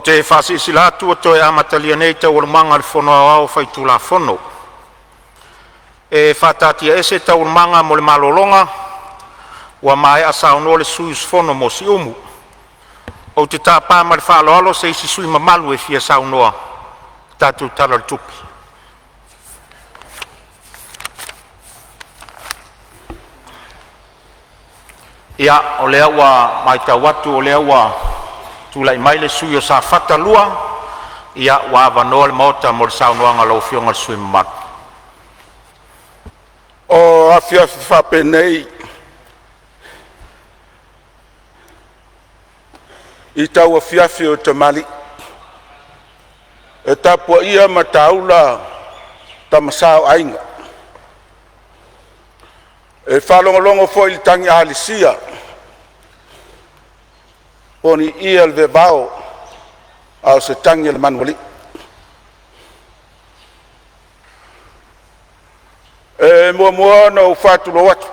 te whasisila tua toi amatalia nei te urumanga le whono au whaitula whono. E whatatia ese te urumanga mo le malolonga, wa mai asao no le suis whono mo si umu. O te tāpā ma le whaaloalo se isi sui mamalu e fia sao noa, tātou tala le tupi. Ia, o lea ua mai tau watu, o lea ua tulai mai le sui o sa whata lua, ia ua awanoa le mota mo le sao noanga lau fionga le sui mamalu. O afiafi whapenei, I tau afiafi o te mali, e tapua ia ma taula tamasao ainga. E whalongolongo foi li tangi ahalisia, poni ia le vevao au se tangi le manuali. E mua no whatulo watu,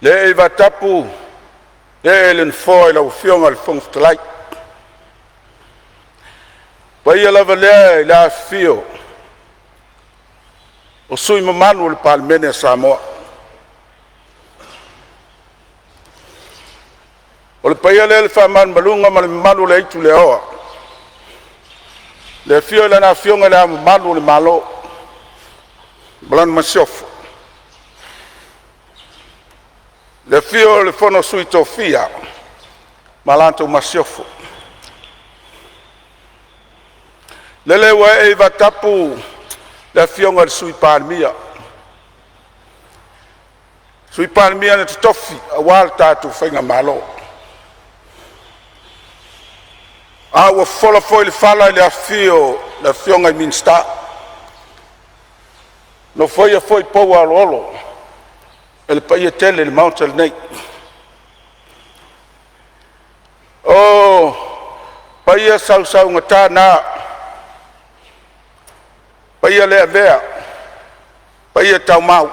le e vatapu, le elen foi la ufionga le fongftalai. Pai lava lea la fio o sui mamanu le Palemene Samoa. O le pai le whaman malunga ma le mamanu le itu le oa. Le fio le na fionga le mamanu le malo. Balan masiofo. Le fio le fono sui tofia, malanto masiofo. Le wa e vatapu le fionga le sui palmia. Sui palmia ne tofi, a wal tatu whainga malo. A wa fola foi le fala le fio, le fionga minsta. No foi a foi poua lolo. El paia tele le mountain nei. Oh, paia sau ngata na. Paia le vea. Paia tau mau.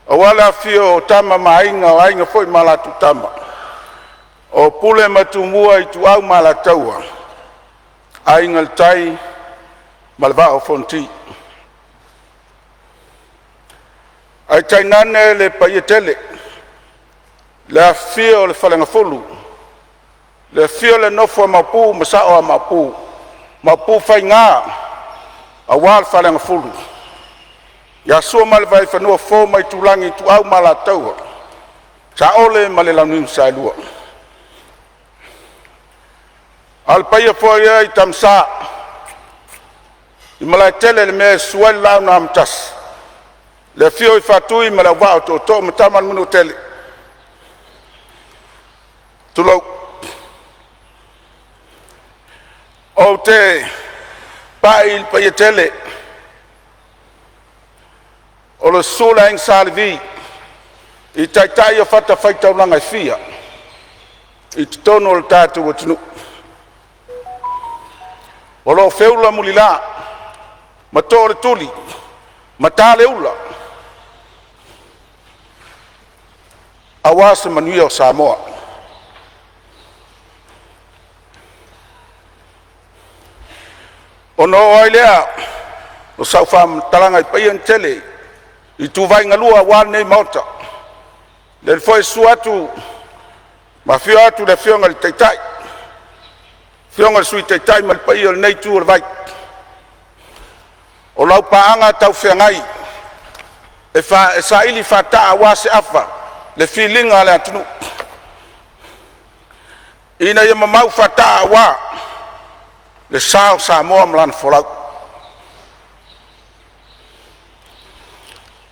Awala fio tama mainga ainga foi malatu tama. O pule matumua itu au malataua. Ainga tai malva o fonti. Ai tainane le paietele, le fio le falenga fulu, le fio le nofo mapu, masao mapu, mapu fai ngā, awal falenga fulu. Ya sua mal vai fanua fo mai tulangi tu au malataua, sa ole male launum sa lua. Al paia fo ia I tamsa, I malai tele le mea suel lau na amtas. Le fio I fatui ma la wao to mataman munu tele. Tulau. O te pail pa ye tele. O le sula ing salvi. I taitai o fata faita ulanga fia. I tono le tatu watunu. O lo feula mulila. Matore tuli. Matale ula. Awase manuia o Samoa. O no ailea, o saufam talanga I paian tele, I tu vai ngalua wan nei mauta. Le foi suatu, ma fio atu le fionga le teitai. Fionga sui teitai ma le paian nei tu le vai. O lau paanga tau whiangai, e sa ili fata awase afa, le filinga le atunu. Ina ia mamau fata awa, le sao Samoa mlana folau.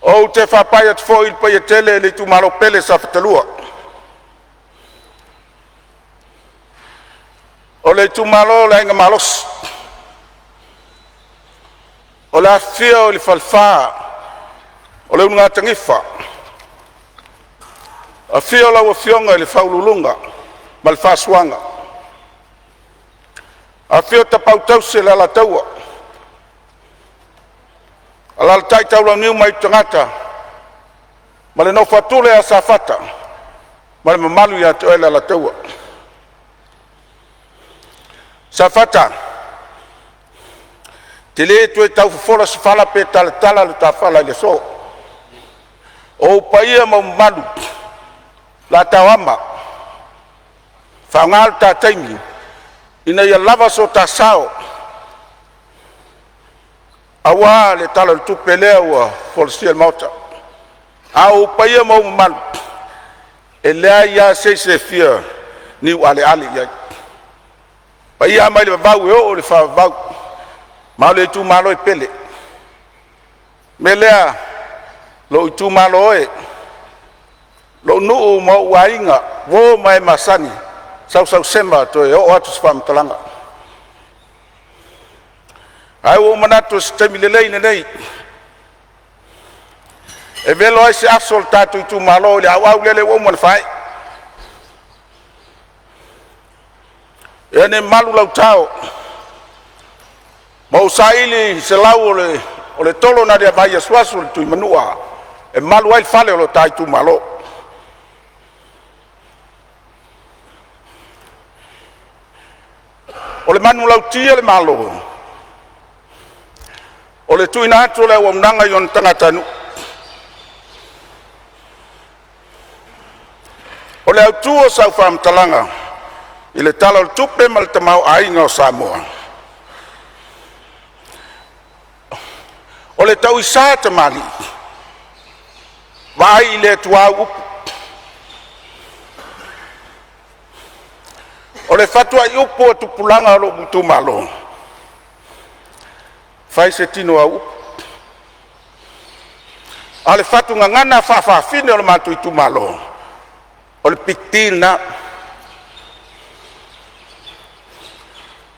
O te whapai at foil pa ia tele le tu malo pele sa fatalua. O le tu malo le inga malos. O la fia o le falfa, o le unga tangifa. A fia o la wafionga le faululunga, mal fasuanga. A fia ta pautause la la taua. A la tai taula niu mai tangata, ma le no fatule a safata, ma le mamalu ya toela la taua. Safata. Te le tu e tau fola se fala pe tala le ta fala le so. O paia ma malu. La tawama. Whangal ta taimi. Ina ia lava so ta sao. Awa le tala le tupe lea ua fola mauta. A o paia ma malu. E lea ia se fia ni ale ia. Paia mai le vau e o le fa vau. Ma le tu malo e pele. Me lea lo tu malo e. Lo nuu mo wainga wo mai masani. Sau sema to e o atu spam talanga. Ai o manatu stemi lelei nei. E velo ai se asol tatu tu malo le au lele wo mon fai. E ne malu lau tau. Mau saili se lau o le tolo na dia mai swasu tu manua. E malu ai fale o tai tu malo. O le manu lau tia le malo. O le tuina atu le o mnanga yon tangatanu. O le autua sau wham talanga. I le tala o tupe mal tamau ainga o Samoa. O le tau isa tamali. Vai i le tua upu. O le fatua i upu o tupulanga o lo mutu malo. Fai se tino a upu. A le fatu ngangana fine o le matu i tu malo. O le piktil na.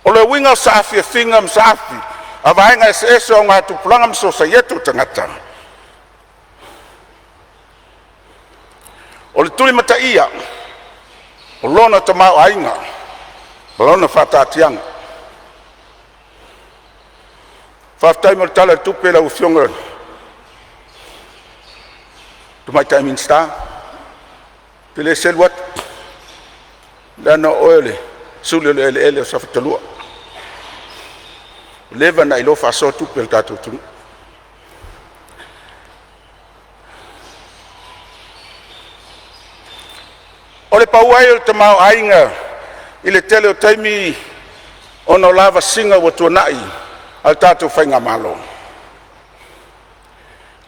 O le winga saafi e finga msaafi. A vaenga ese o ngā tupulanga msosa yetu tangata. O le tuli mata ia. O lona tamau ainga. O lona whatatianga. Whaftai mo tala tupe la ufionga. Tumai time in star. Pile selwat. Lana oele. Sule ele o safatalua. Leva na ilo faso tupe el tato tunu. O le pauai o le tamau ainga. I le tele o taimi ono lava singa wa tuanai. Al tato whainga malo.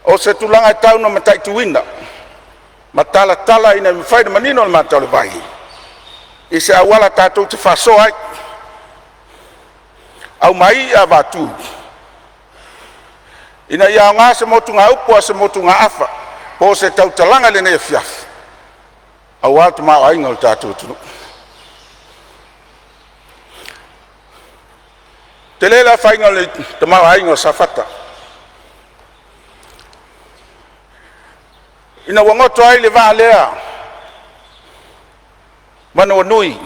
O se tulanga tau na matai tuina. Matala tala ina mwhaida manino le matau le vai. I se awala tato te whaso ai. Au mai a watu. Ina ia ngā se motu ngā upua se motu ngā afa. Po se tau talanga le ne fiaf. Au watu maa ainga le tato tunu. Te lela whainga le te mau ainga sa whata. Ina wangoto ai le waa lea. Mana o nui.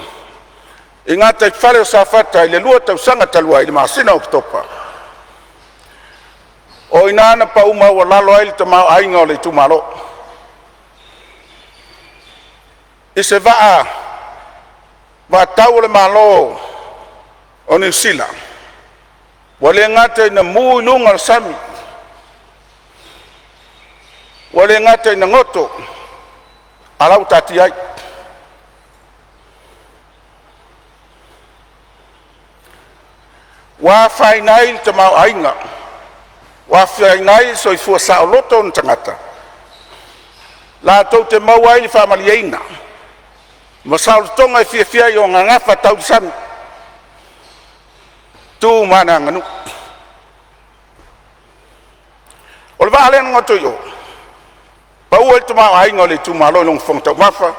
I ngā tai whare o sa whata i le lua tau sanga talua i le maasina Oketopa. O ina ana pa uma o lalo ai le te mau ainga o le tumalo. I se waa. Waa tau le malo o New Zealand. Wale ngata ina mui lunga al sami. Wale ngata ina ngoto. Alau tati ai. Wa whainai te mau ainga. Wa whainai so i fua sao loto on tangata. La tau te mau ai ni whamali eina. Ma sao tonga i fia i o ngangafa tau sami. Tu mana nganu. O le vale ngoto yo. Pa ua te mau ainga le tu malo long fong tau mafa.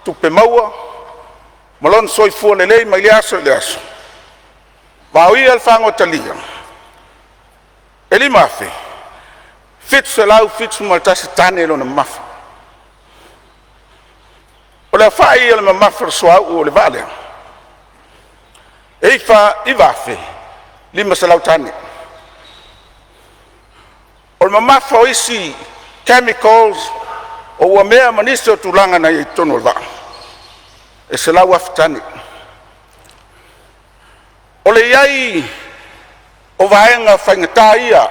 Tu pe maua. Malon soi fua le lei mai le aso le aso. Vaui al fango talia. Eli mafe. Fitsu lau fitsu maltasi tane lo na mafa. O le fai al mafa soa o le vale. Eifa i vafe. Lima salau tane. O le mafa o isi chemicals o ua mea manisa o tulanga na i tono le va. E salau aftane. O le iai o vaenga whaingatā ia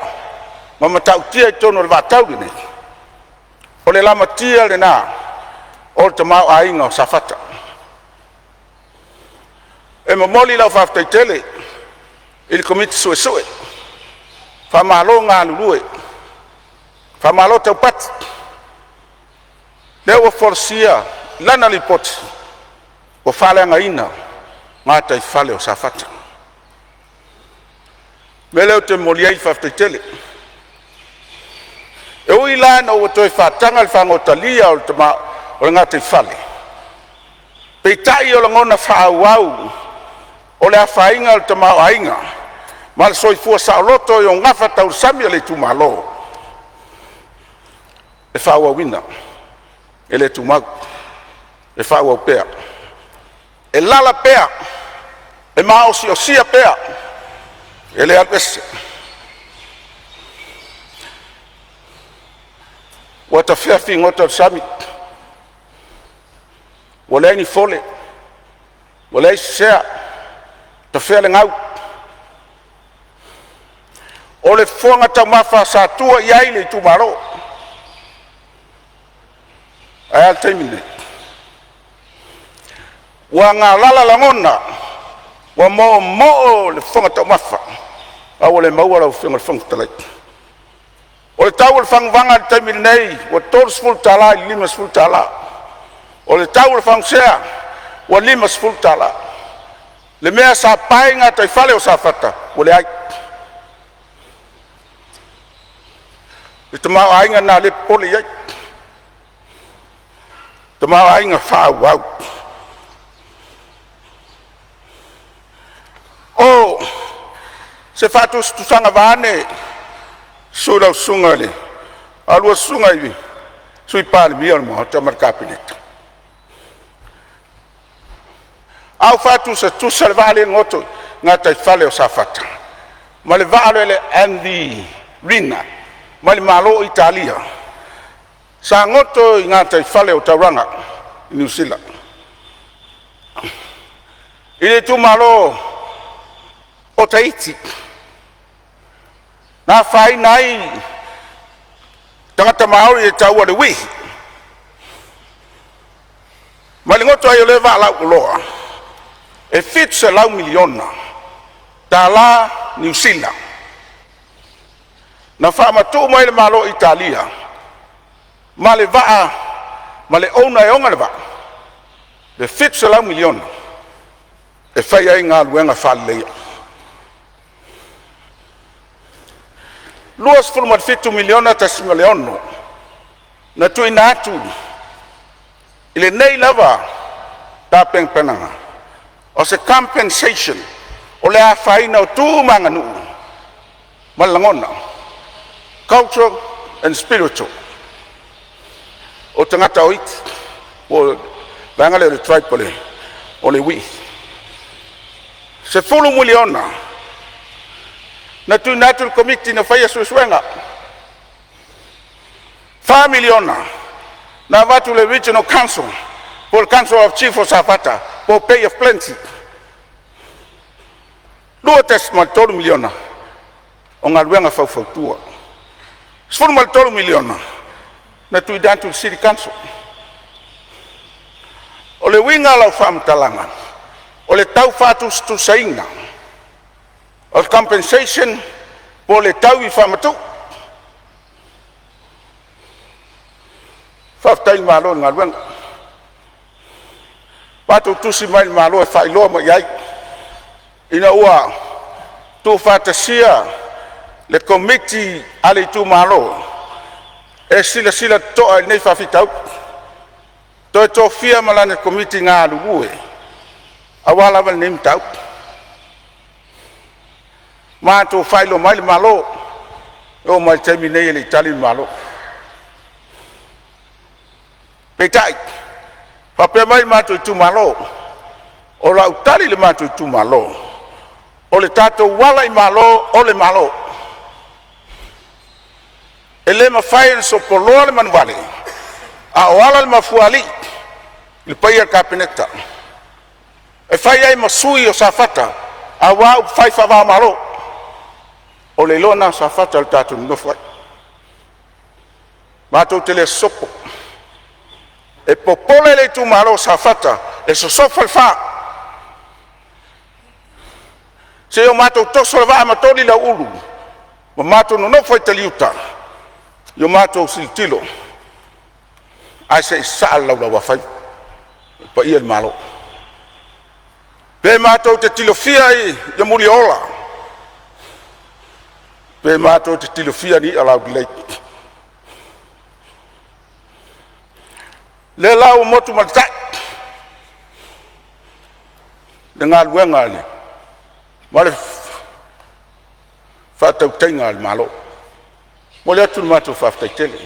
ma matautia I tono le vātau nei. O le lama tia le nā o le tamau ainga o safata. E mamoli lau whaftaitele I le komiti sue. Whamalo ngā lulue. Whamalo tau pati. Leo wa forsia lana li poti. Wa whalenga ina ngā tai whale o safata. Me leo te moliai whaftaitele. E ui lana o toi whatanga le whangotalia o le tama o le ngā tai whale. Pei tai o le ngona whaauau o le awhainga o le tama o ainga. Ma le soifua saoloto I o ngafa tau sami o le tumalo. E whaauawina. E le tumau. E whaauau pea. E lala pea. E maosi o sia pea. E le alpese. Wa ta fiafi ngota sami. Wa le ni fole. Wa le sea. Ta fia le ngau. O le fonga ta mafa sa tua iai le tumaro. Ai al termine. Wa ngā lala langona. Wa mo le fonga ta mafa. Awa le maua lau whenga le fonga talai. O le tau le whangvanga le taimiri nei. Wa tors full tala I limas full tala. O le tau le whangsea. Wa limas full tala. Le mea sa painga tai whale o sa whata. O le ai. Le tamau ainga nā le pole iai. Tamau ainga whāuau. O, se whātus tusanga vāne, sūrau sunga le. Alua sunga iwi, sui Palemene o mo, tamar kabinet. Au whātus a tusa le vāle ngoto, ngā tai whale o sa whata. Ma le vāle le Andy Rina. Mali malo Italia. Sa ngoto I ngā tai whale o Tauranga, I New Zealand. I le tu malo o Tahiti. Nā whai nai tangata Maori e taua le wihi. Mali ngoto ai o le wā lau uloa. E fitu se lau miliona. Tā la New Zealand. Na whaamatu mai le malo Italia. Ma le waa, ma le ona e onga le waa. Le fitu se lau miliona. E whai ai ngā luenga whaleia. Luas fulma fitu miliona ta singa le ono. Na tui nātu. Ile nei lava ta pengpenanga. O se compensation. O le a whaina o tū manga nuu. Malangona. Cultural and spiritual. O tangata o iti. O langale o le tripole. O le wi. Se fulu miliona. Na tu natul komiti na whaia sueswenga. 5 miliona. Na watu le regional council. Po le council of chief o Safata. Po pay of plenty. Lua tes ma 3 miliona. O ngā luenga whautua. Sfuru mal 3 miliona na tui dantu city council. O le winga lau whamtalanga. O le tau whatus tu sainga. O le compensation po le tau I whamatu. Whaftai malo ngā luenga. Patu tusi mai malo e whailoa mo iai. Ina ua tu whatasia le komiti ale tu malo e sila toa nei whawhitau toi to fia malane komiti ngā lulue awala wal nem tau ma to whailo mai le malo o mai temi nei le itali malo petai pape mai ma to tu malo o la utali le ma to tu malo o le tato wala I malo o le malo ele ma fai so poloa le manuale a oala le mafuali il paia kapineta e fai ai masui o safata a wau fai whawa maro o le lona sa fata le tatu nofai matou te le sopo e popole le tu maro sa fata e so sofa le fa se o matou toso le vaa matoli la ulu ma matou no foi te liuta yo matou siltilo ai se sa la wa fai pa ia le malo pe matou te tilofia i ya muliola pe matou te tilofia ni ala le le lau motu maltai dengan luenga le male fatau tenga le malo mole atu matou faaftai tele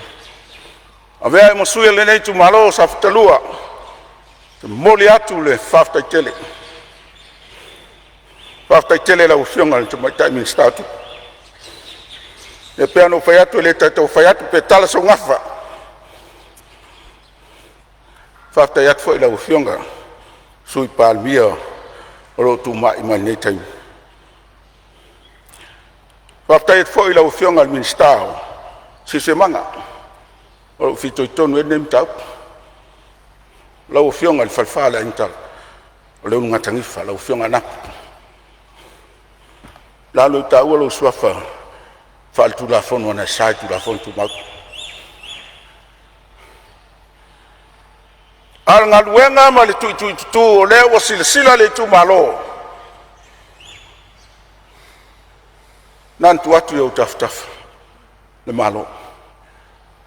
avea mo sui le nei tu malo sa fatalua mole atu le faaftai tele la ufionga le mai min statu e pe ano fai atu le tatou fai atu pe tala so ngafa faaftai atu foi la ufionga sui palmia o tu mai nei tai faaftai atu foi la ufionga min stau si se manga o fito tonu e nem tau la ufionga le falfala intal o le unga tangifa la ufionga na la lo tau lo suafa fal tu la fon wana sai tu la fon tu ma al ngaluenga ma le tu le o silsila le tu malo nan tu atu yo taftaf le malo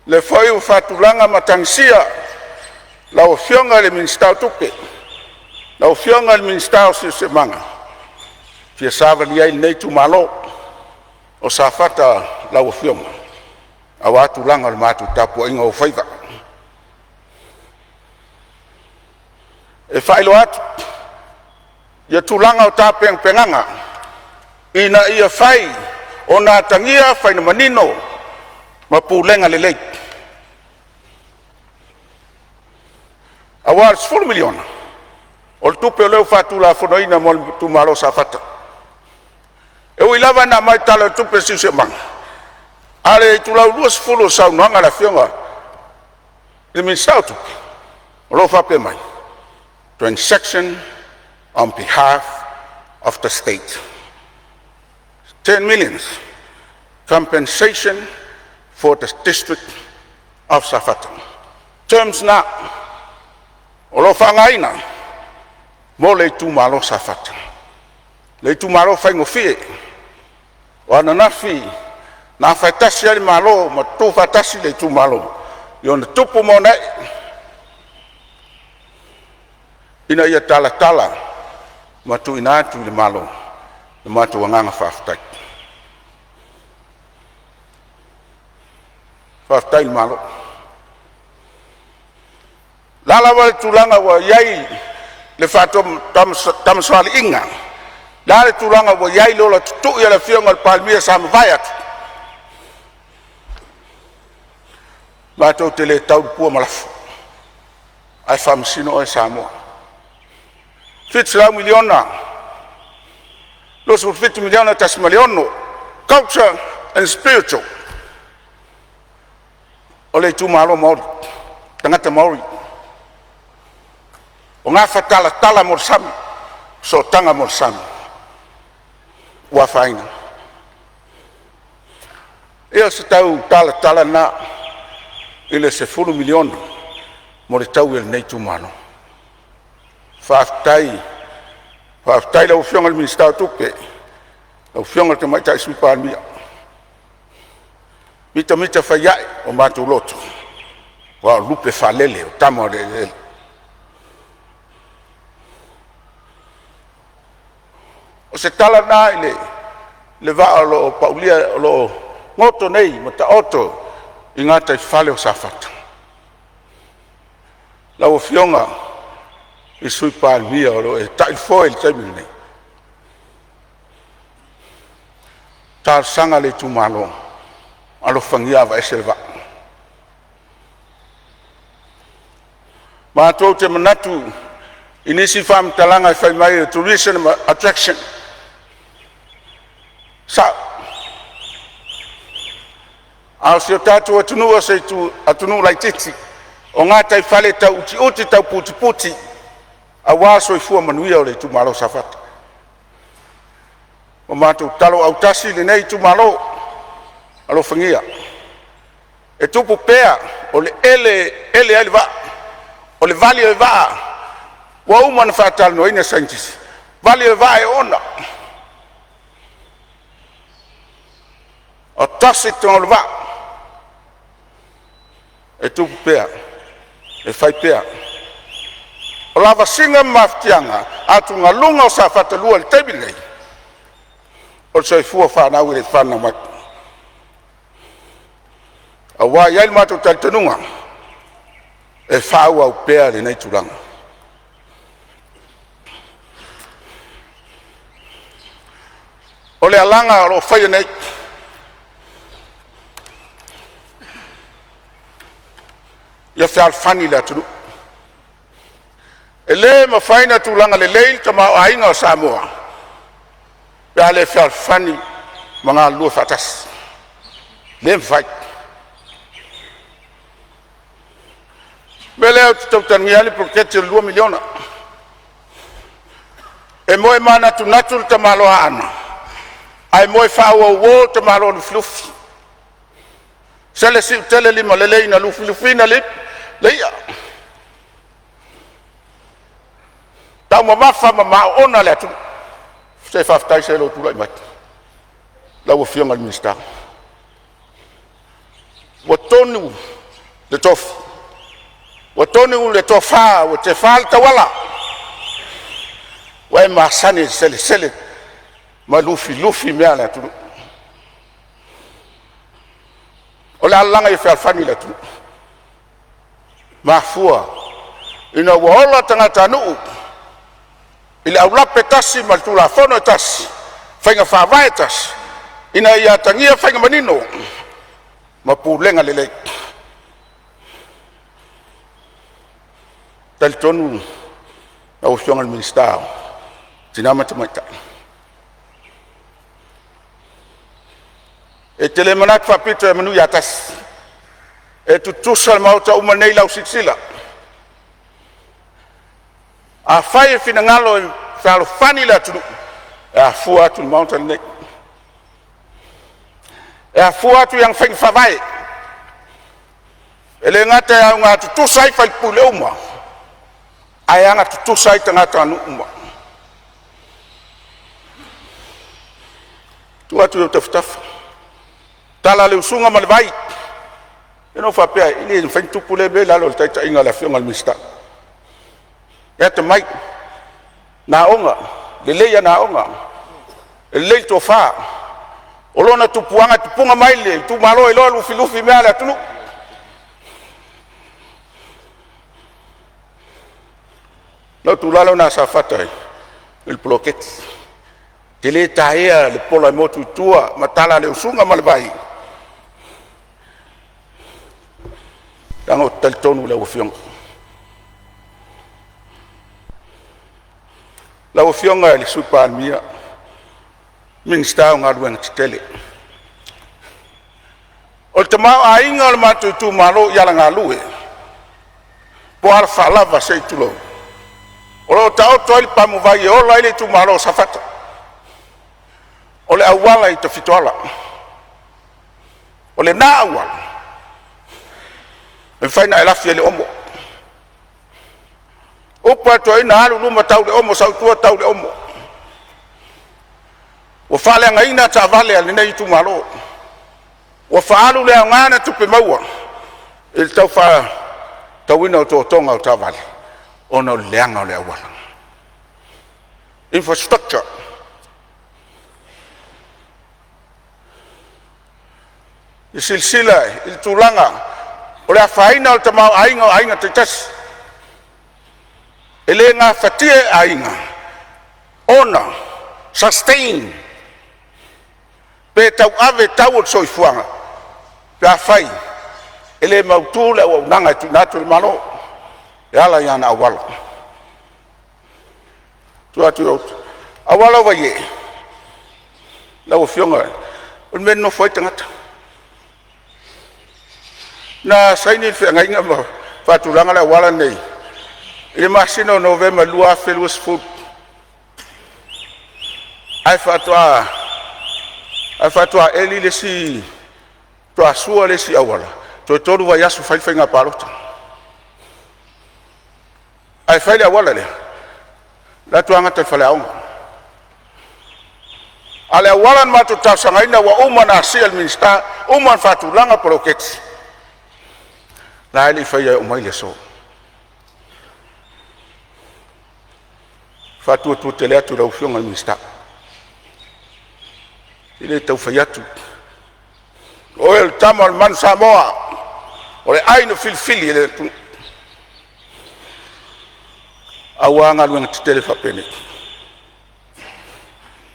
le foi o fatulanga matangsia la o fionga le minstau tupe la o fionga le minstau se manga Fia savali ai nei tu malo o sa fata la o fionga a watu langa le matu tapu inga o faiva e failo atu ia tulanga o tapeng penganga ina ia fai o na tangia fai na manino ma pulenga le lei a war 10 miliona o tupe o leo fatu la fonoina mo tu malo sa fata e o ilava na mai tala tupe si se manga ale tu la luas fulo sa nanga la fionga e mi sa tupe lo fa pe mai transaction on behalf of the state 10 million compensation for the district of Safata terms na o lo fa ngaina mo le tu malo Safata le tu malo fa ngofie wana nafi na fatasi ali malo ma tu fatasi le tu malo yon tupu mona ina ia tala ma tu ina tu le malo le matu wanganga faftai malo lala wal tulanga wa yai le fatom tam swali inga la tulanga wa yai lola tu ya la fionga al palmia sam vayat ba to tele tau pu malaf ai fam sino e samo fit 3 miliona los 50 miliona tas miliono culture and spiritual ole tu malo mo tangata mauri o nga fatala mo sam so tanga mo sam wa faina e se tau tala na ile se 10 miliona mo le tau el nei tu malo faftai la ufionga le ministau tupe la ufionga te mai tai supa mia mita faya o matu loto wa lupe falele o tamo de o se tala na le va lo paulia lo moto nei mata auto ingata fale o safata la ufionga e sui palmia o e tai foil nei tal sanga le tu malo alo fangiava eselva ma to te manatu inisi fam talanga fai mai tourism attraction Ao se o tātou atunua se tu atunu lai titi. O ngā tai whale tau uti tau puti puti. A wāso I fua manuia o le tu malo safata. O mātou talo au tasi le nei tu malo. Alo whangia. E tupu pēa o le ele ali va. O le vali e va. Wa umana whātalo no ina saintisi. Vali e va e ona. O tasi tō le va. E tupu pēa. E whai pēa. O lava singa maftianga. Atu ngā lunga o sa whatalua le tebile. O le soifua whanau le whana matu. A wā iai mātou talitanunga. E whau au pēa le nei turanga. O le alanga o whaia nei. Ia whial whani le aturu. E le ma whaina tūlanga le leil ta mao ainga o Samoa. Pea le whial whani ma ngā lua whatas. Le mwhai. Me leo te tautani ali proketi o 2 miliona. E moe mana tu natu ta malo ana. Ai moe whaua uo ta malo ni flufi. Sele si tele lima lelei na lufi na lip. Leia. Tau mamafa ona le atu. Se whaftai se lo tula I mati. Lau o whionga minister. Wa tonu le tofu. Wa tonu le tofa o te whal tawala. Wa e masani sele. Ma lufi mea le atu. O le alanga I whawhani le atu. Mafua. Ina waola tangata nuu. Ile aulape tasi maltula fono tasi. Whainga whawai tasi. Ina ia tangia whainga manino. Mapulenga lelei. Talitonu. Au whionga le minister. Tinama tamaita. E tele manat whapito e manu ia tasi. E tutusa mauta umanei lau sitsila. A whai e whina ngalo e whalo whani la tunu. E a fua atu mauta nei. E a fua atu yang whainga whawai. E le ngata e au ngā tutusa I whai pule uma. Ai anga tutusa I tangata anu uma. Tu atu e tafutafa. Tala le usunga malevai. E no whapea, ili e whain tupu le me lalo le taita inga le whionga le mista. E te mai, nā onga, le leia nā onga, e lei tō whā. O lona tupuanga tupunga mai le, tu malo e loa lufi mea le atunu. Nau tu lalo nā sa whatai, il ploketi. Te le taea le pola e motu tua, matala le usunga malevai. Tango talitonu le uwhionga. La uwhionga e le supa almia. Minister o ngā ruenga titele. O te mau a inga o le mātou tu malo iala ngā lue. Po ala whalava se tulo. O lo tau toili pamu vai e ola ile tu malo safata. O le awala I te fitoala. O le nā awala. E whaina e lafi le omo. Upa to ina halu luma tau le omo, sautua tau le omo. O whale anga ina ta vale ali nei tu malo. O whaalu le angana tupe maua. Il tau wha tau ina o tō tonga o ta vale. Ona o leanga o le awala. Infrastructure. I silsila, il tūlanga. O le whaina o te mau ainga te tasi. E le ngā whatie ainga. Ona, sustain. Pe tau ave tau o soifuanga. Pe a whai. E le mautu le o nanga tu natu le mano. E ala iana awala. Tu atu out. Awala wa ye. Lau o whionga. O men no whai tangata. na saini fe ngai ngama fatulanga la wala nei ile masino November lua felus food ai fatwa eli le si to asua le si awala to toru wa yasu fai fai ngapalota ai fai le awala le la tuanga te fale aunga ale awalan ma tu tasangaina wa umman asial minsta umman fatulanga proketi la ili fai ya umai le so fatu tu tele atu la ufionga minsta ile tau fai atu oel tamal man Samoa ole aino filfili ile tu awanga luang tele fapene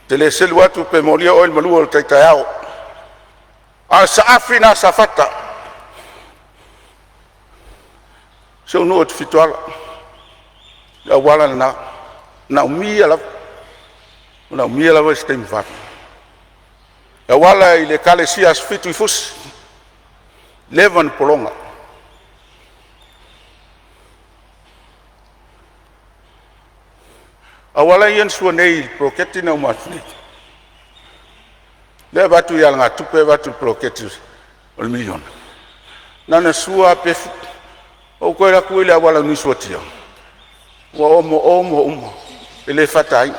tele sel watu pe molia oil maluo taitayao asa afina safata so no ot fitwala la wala na umia la wa stem vat la wala ile kale sias fitu fus levan polonga awala yen suanei proketi na umatni le batu yal nga tupe batu proketi ol million nana sua pe o ko la kuile awala ni suatia wa omo ele fatai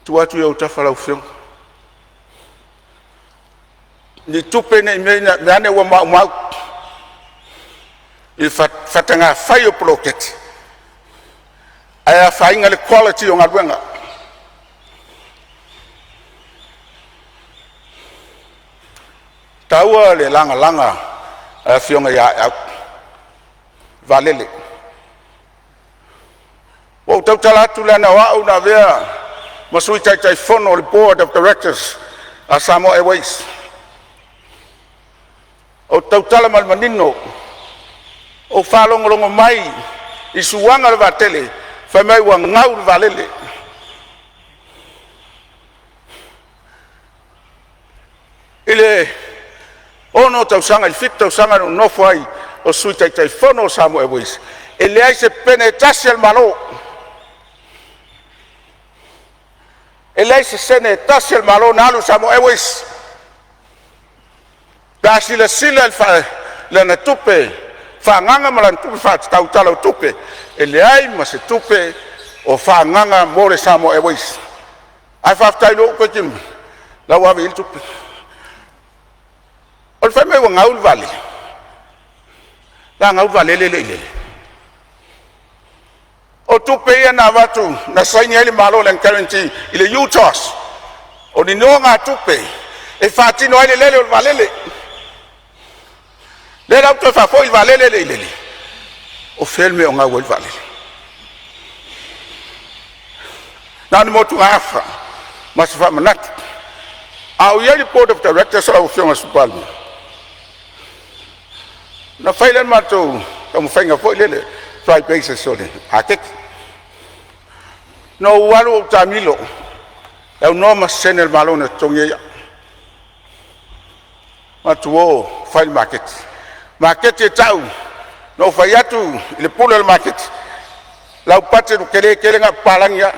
tuatu ya utafala ufeng ni tupe ne mane wa ma il fatanga fayo proketi aya fainga le quality o ngalwenga taua le langa fionga ya valele o tautala tulana wa una vea masui tai fono le board of directors Asamo Airways o tautala malmanino o falongolongo mai isuanga le vatele famai wa ngau valele ile ono tausanga il fit tausanga no foi o sui tai fono Asamo Airways ele ai se penetasial malo ele ai se penetasial malo na Asamo Airways dasila sila fa la tupe fanganga malan tupe fa tautala tupe ele ai ma se tupe o fanganga more Asamo Airways ai fa tailo ko tim la wa vil tupe ol fa me wa ngaul vale la ngaul vale le o tupe ya na watu na saini ele malo len currency ile utos o ni no nga tupe e fa tino ele le valele le la to fa fo il valele le o ferme o nga wel valele nani motu afa masifa manat au yeli board of directors au fiona supalmi na failan mato como fenga fo lele try basis sole atek no walu tamilo eu no mas senel malona tonge matuo file market tau no fayatu le pulo el market la upate kele nga palangya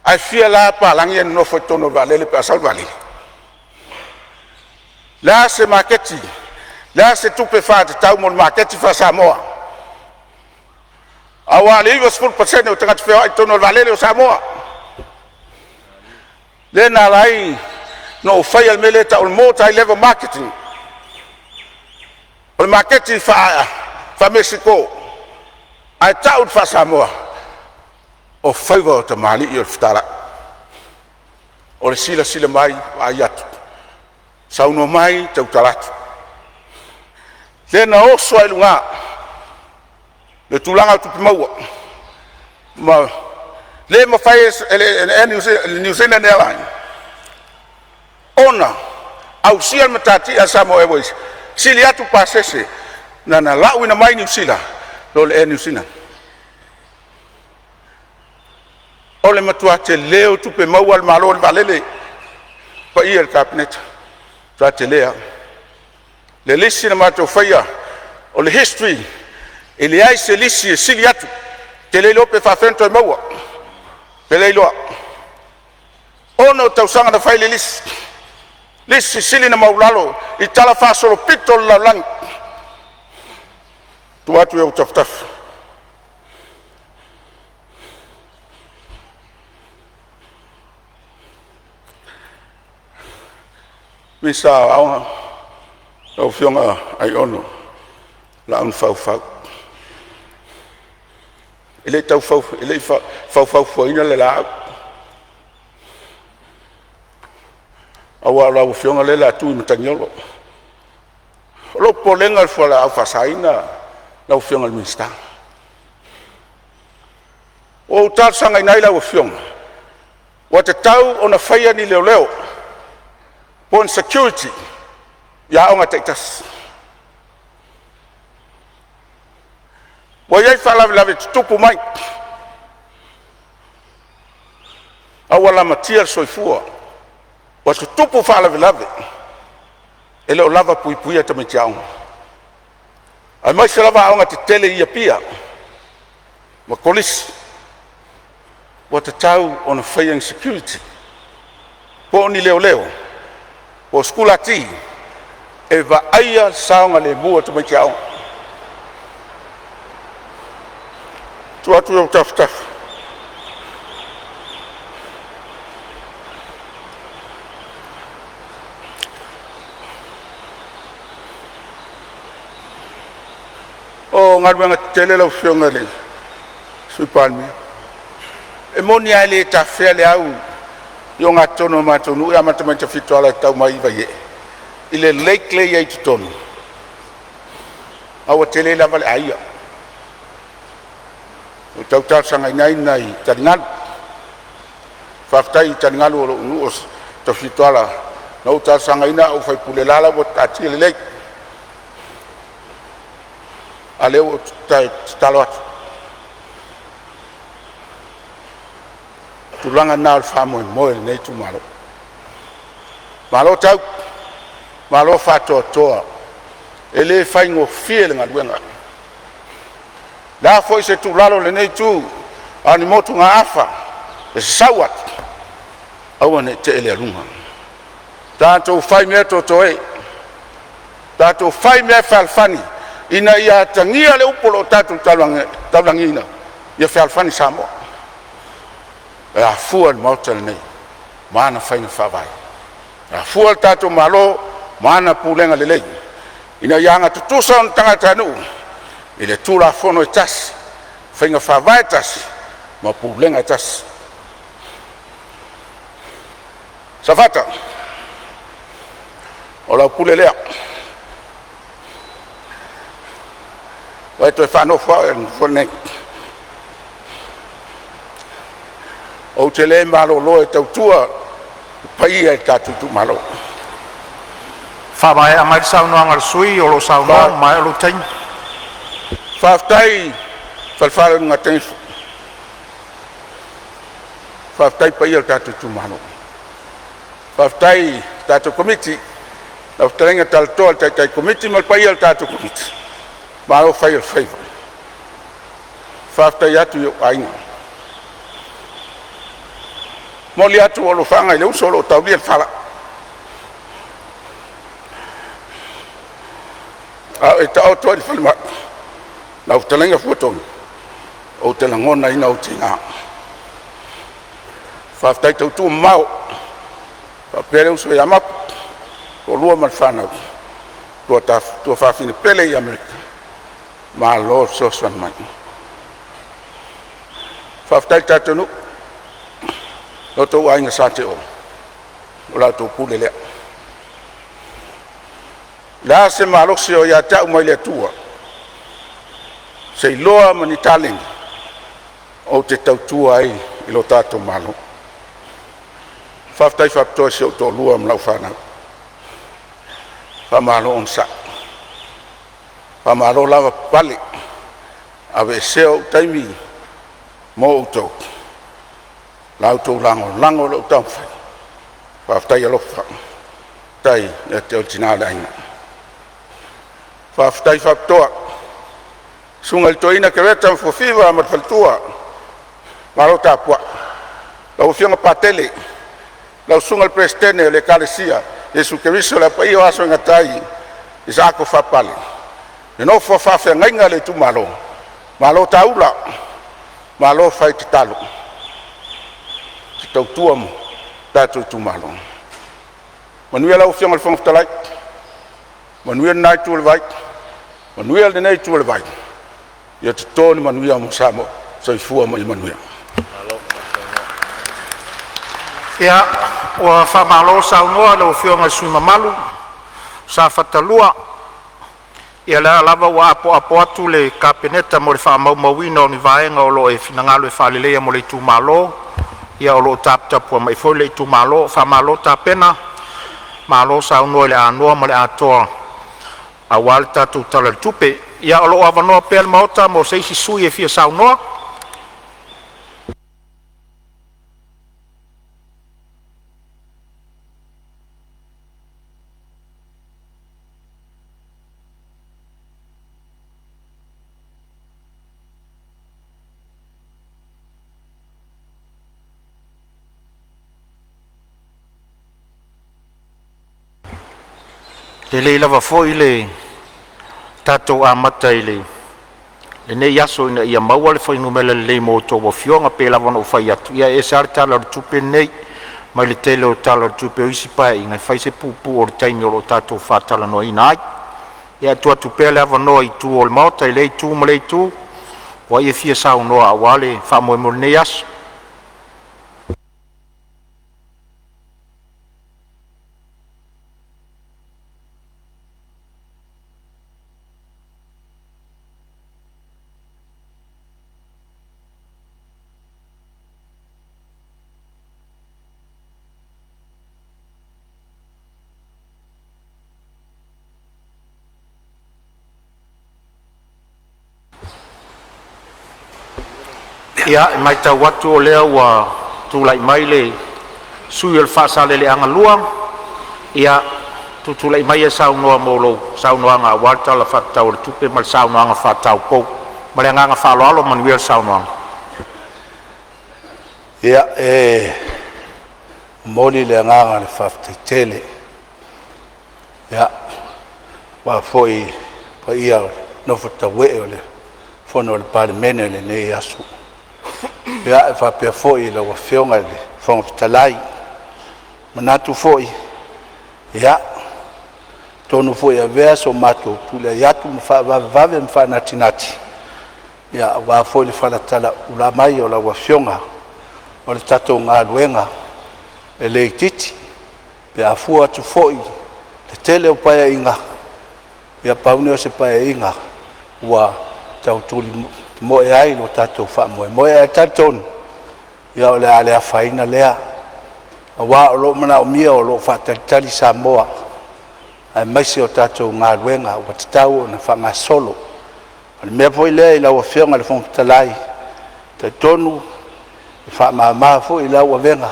ai fia la palangya no fotono valele pasal vale la se marketi la se tupe fat tau mon marketi fa Samoa awali was full percent o tangat fea tono valele o Samoa le na lai no fail meleta o multi level marketing o marketing fa Mexico ai tau fa Samoa o favor to mali i ftara o le sila mai ayat sauno mai tau talat le na o soilunga le tulanga tu maua ma le ma fai New Zealand Airline ona au sia matati Asamo Airways sili atu pasese na la wina mai New Zealand lo le New Zealand ole matua te leo tu pe maua malo valele pa ia el cabinet tra te lea le lisi na mātou whaia o le history e le ai se lisi e sili atu te leilo pe whawhento e maua pe leiloa ono tausanga na whai le lisi sili na maulalo i tala whasoro pito la langi tu atu e o tafutafu misa aonga au fionga ai ono la un fau ele tau fau ina le la awa fionga le la tu mtanyolo lo polenga fola au fasaina la fionga minsta o tal sanga ina la fionga wa te tau ona faia ni leo pon security ya onga tektas Boyai fala lave tupu mai. Awala matia soifua. Wasu tupu fala lave. Ele o lava pui pui ata me tiaunga. Ai mai se lava aonga te tele ia pia. Ma kolisi. Wata tau on a fire security. Po ni leo. Po skula ti. E va aia saonga le bua ata me tiaunga. Tu atu eu taf. O ngarwenga tele la fionga le. Sui palmi. E moni ale ta fele au. Yo ngatono matonu ya matamanta fitoala tau mai vaie. Ile lake le ye tonu. Awa tele la vale aia. O tau sanga nai taringal faftai taringal o nuos to fitoala no tau sanga ina o fai pulelala o tati le ale o talot tulanga na famo mo nei tu malo tau malo fato toa ele fai ngo fiel ngadwenga la foi se tu lalo le nei tu ani motu nga afa e sawat awane te ele runga tanto fai me to toe tanto fai me falfani ina ia tangia le upolo tatu talangina ia falfani samo a fual motel nei mana fai na favai a fual tatu malo mana pulenga le lei ina yanga tutusa on tangata nu ile tula fono etas fenga favaitas ma pulenga etas savata ola pulelea waito fano fone o tele malo lo e tautua pai e tatu malo fa mai a mai sau no angal sui o lo sau no mai lo ten Faftai falfala ngaten Faftai pai al tatu tumano Faftai tatu committee la tenga tal tol tai committee mal pai al tatu committee malo fai al favor Faftai atu yo aina moli atu o lo fanga le solo tawli al fala eta auto al falma na utelenga foto o telangona ina o tinga faftai tu mau pa pere uso ya map o lua malfana tu fa fine pele ya amerika ma lo so son mai faftai tatunu no to ainga sate o la to pulele la se malo se o ya ta mo le tua sei loa mani taleng o te tautua ai i lo tato malo faftai faptoa se o to lua mlau whana whamalo on sa whamalo lava pale ave seo taimi mo utou lau tau lango lo tau whai faftai alofa tai e te o tinala aina whaftai whaptoa. Sunga i toina ke reta mfofiwa matfaltua. Maro tapua. Lau fionga patele. Lau sunga prestene le kalesia. Yesu Keristo la pa iyo aso ngatai. Isa ako whapale. Ino whawhawhia ngainga le tu malo. Malo taula. Malo whai te talo. Te tautua mo. Tato tu malo. Manuia lau fionga le whangaftalai. Manuia nai tu le vai. Manuia le nei tu le vai. Ia te tōni manuia mo samo. Soifua mo i manuia. Ia, ua whamalo saunoa lau whionga suma malu, sa whatalua, ia lea lava ua apo atu le kapeneta mo le whamaumawina o ni vaenga o lo e finangalo e whalelea mo le tu malo, ia o lo taputapua mai foi le tu malo, whamalo tapena, malo saunoa le anoa mo le atoa, a wale tatu tala le tupe, ia o lo avanoa pel maota mo seisi sui e fia saunoa, le lava foi le tatou amata i le nei aso ina ia maua le fainumela lelei mo tou afioga pe lava ona ufai atu ia e sa le tala o le tupe nei mai le tele o tala o le tupe o isi paeʻiga e fai se pupu o le taimi o loo tatou fatalanoaina ai ia tuatu pea le avanoa i tu o le maota i le itu ma le itu ua ia fia saunoa auā le faamoemo lenei aso. Ia, mai tau atu o lea ua tūlai mai le sui o le whaasaleleanga lua. Ia, tūlai mai e saunoa mōlou, saunoanga a walta la whatau le tupe ma le saunoanga whatau pou. Ma le anganga whaaloalo manuia le saunoanga. Ia, moli le anganga le whaftaitele. Ia, wa foi pa ia no whatawe o le whono le Palemene le nei asu. Ia e whapea foi la wa whionga le whangaptalai. Manatu foi. Ia, tonu foi a vea so mato pula iatu vave mwhanati nati. Ia, wa foi le whanatala ulamai o la wa whionga o le tatou ngā luenga e le titi. Pea afua atu foi le tele o paia inga. Ia paune o se paia inga ua tau tuli mo e ai lo tatou wha mo e ai tatou ia o le ale a whaina lea a wā o lo mana o mia o lo whataritari sa moa ai maisi o tatou ngā luenga ua tatau o na whanga solo ale mea poi lea i lau a whionga le whongtalai te tonu i wha maa fo i lau a venga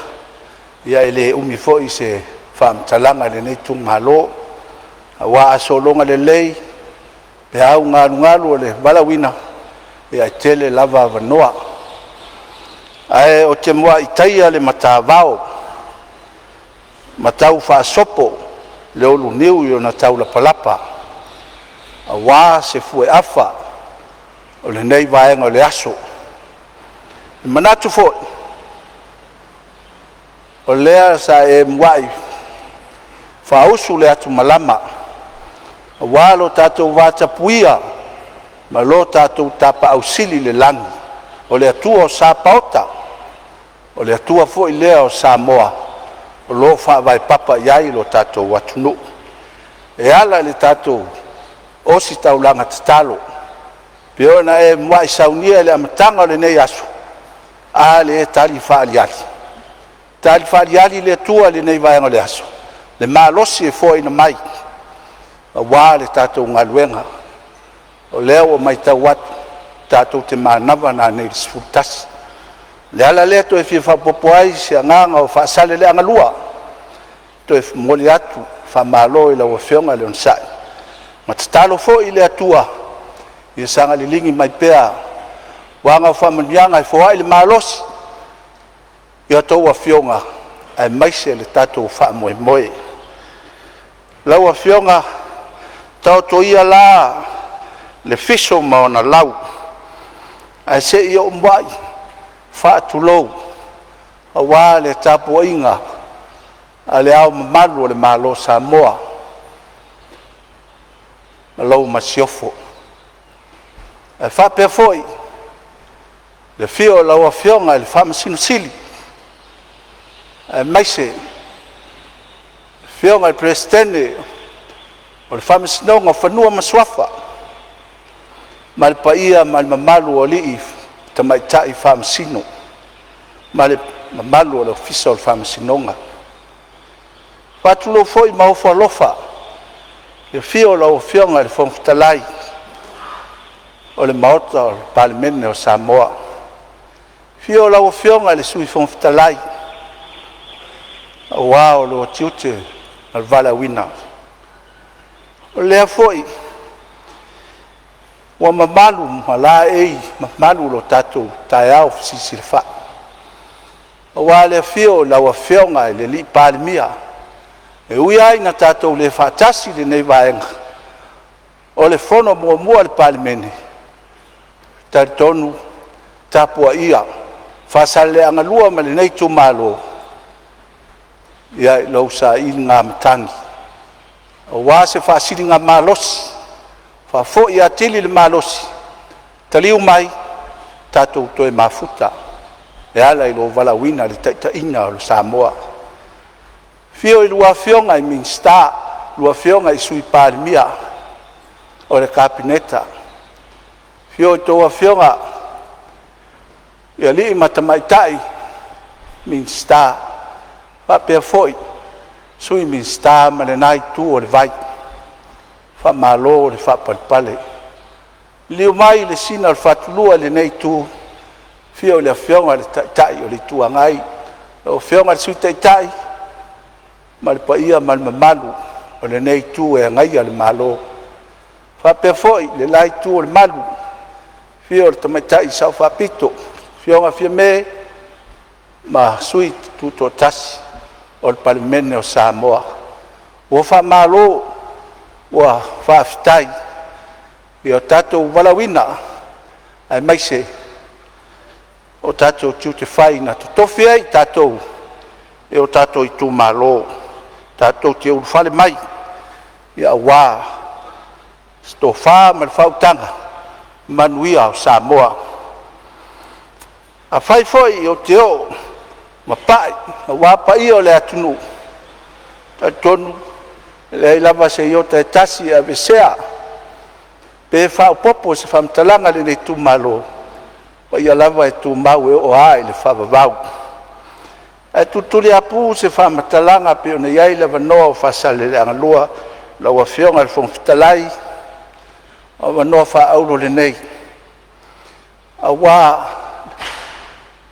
ia ele umi fo i se wha mtalanga le nei tu ngalo a wā aso longa le lei pe au ngalu o le walawina ia tele lava vanoa ai o te moa i taia le matavao matau whaasopo le olu niu i o na tau la palapa a wā se fue afa o le nei vaenga o le aso i manatu fo o lea sa e mwai whausu le atu malama a wā lo tatou vātapuia ma lo tatou tapa ausili le langi o le atua o sa paota o le atua fo i lea o Samoa o lo whaavai papa iai lo tatou watunu e ala le tatou o si taulanga tatalo pe ona e mwai saunia le amatanga o le nei asu a le tali whaaliali le atua le nei vaenga le asu le malosi e fo ina mai a wā le tatou ngaluenga o lea o mai tau atu tatou te manava na nei sfutasi le ala lea to e fia whapopo ai se anganga o whaasale le angalua to e moli atu whamalo i lau a whionga le onsai Ma tatalo fo'i le atua ia sanga lilingi mai pea wanga whamanianga i foa i le malosi ia tau a fionga ai maise le tatou wha moe moe lau a fionga tau to ia la le fiso maona lau ai se ia umwai wha tulou a wā le tapu inga a le au mamalu o le malo Samoa ma lau masiofo e wha pia foi le fio lau a fionga le wha masino sili e maise fionga le presidente o le wha masinonga whanua maswafa ma le paia ma le mamalu o lii tamaitai wha masino ma le mamalu o le ofisa o le wha masinonga whatulo foi maofa alofa le fio lau a fionga le whomfutalai o le maota o le Palemene o Samoa. Fio lau fionga le sui whomfutalai. O wā o lo tiute al vala wina. O lea foi. Wa mamalu mala ei mamalu lo tatou tae au sisi le wha. O wā lea fio lau fionga le li Palemia. E ui ai na tatou le whatasi le nei vaenga. O le fono mua le Palemene. Tari tonu tapua ia whasale anga lua ma le nei tu malo ia i lau sa i ngā matangi o wā se whasiri ngā malosi whafo ia tili le malosi taliu mai tatou toe mafuta e ala i lo vala wina le taita ina o le Samoa fio i lua fionga i minsta lua fionga i sui Palemia o le kapineta fio toa fionga ia li matamaitai minsta pa pe foi sui minsta ma le nai tu o le vai fa malo le fa palpale li mai le sina le fatulua le nei tu fio le fionga le tai o le tu ngai o fionga sui tai ma le paia ma le malu o le nei tu e ngai le malo fa pe foi le lai tu o le malu fio le tamaitai sau whapito fionga fia me ma sui tuto tasi o le Palemene o Samoa o wha malo o whaafitai i o tatou walawina ai maise o tatou tiute whai na totofi ai tatou e o tatou i tu malo tatou te ulu whale mai i a wā sto wha ma le whautanga manuia o Samoa a fai foi o te o ma pai a wapa i o le atunu ta tonu le lava se i o te tasi a vesea pe whao popo se whamtalanga le ne tu malo pa i a lava e tu mau e o ai le whavavau e tutuli apu se whamtalanga pe o ne iai lava noa o whasale le angalua lau a fionga le whomfitalai o wanoa wha aulo le nei a wā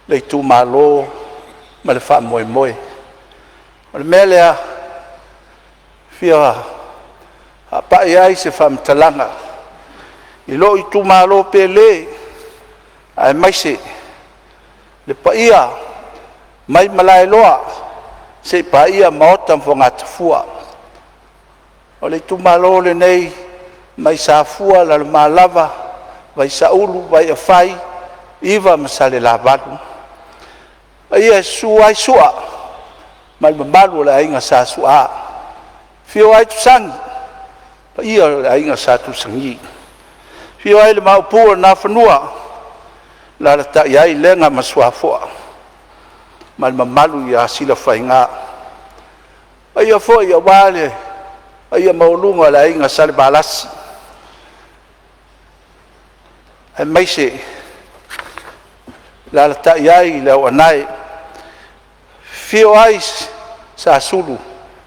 le tu malo ma le wha moe moe o le mea lea fia a pai ai se wha mtalanga i lo i tu malo pe le ai maise le paia mai malai loa se paia maota mfonga tafua o le tu malo le nei mai sa fua la malava vai sa ulu vai a fai iva masale la valu ia suai sua mal malu la inga sa sua fio ai tu sang ia la inga sa tu sangi fio ai le mau pu na fanua la ta ia lenga masua fo mal malu ia sila fainga ia fo ia wale ia maulunga la inga sale balasi e maise la ta iai le anai fio ais sa sulu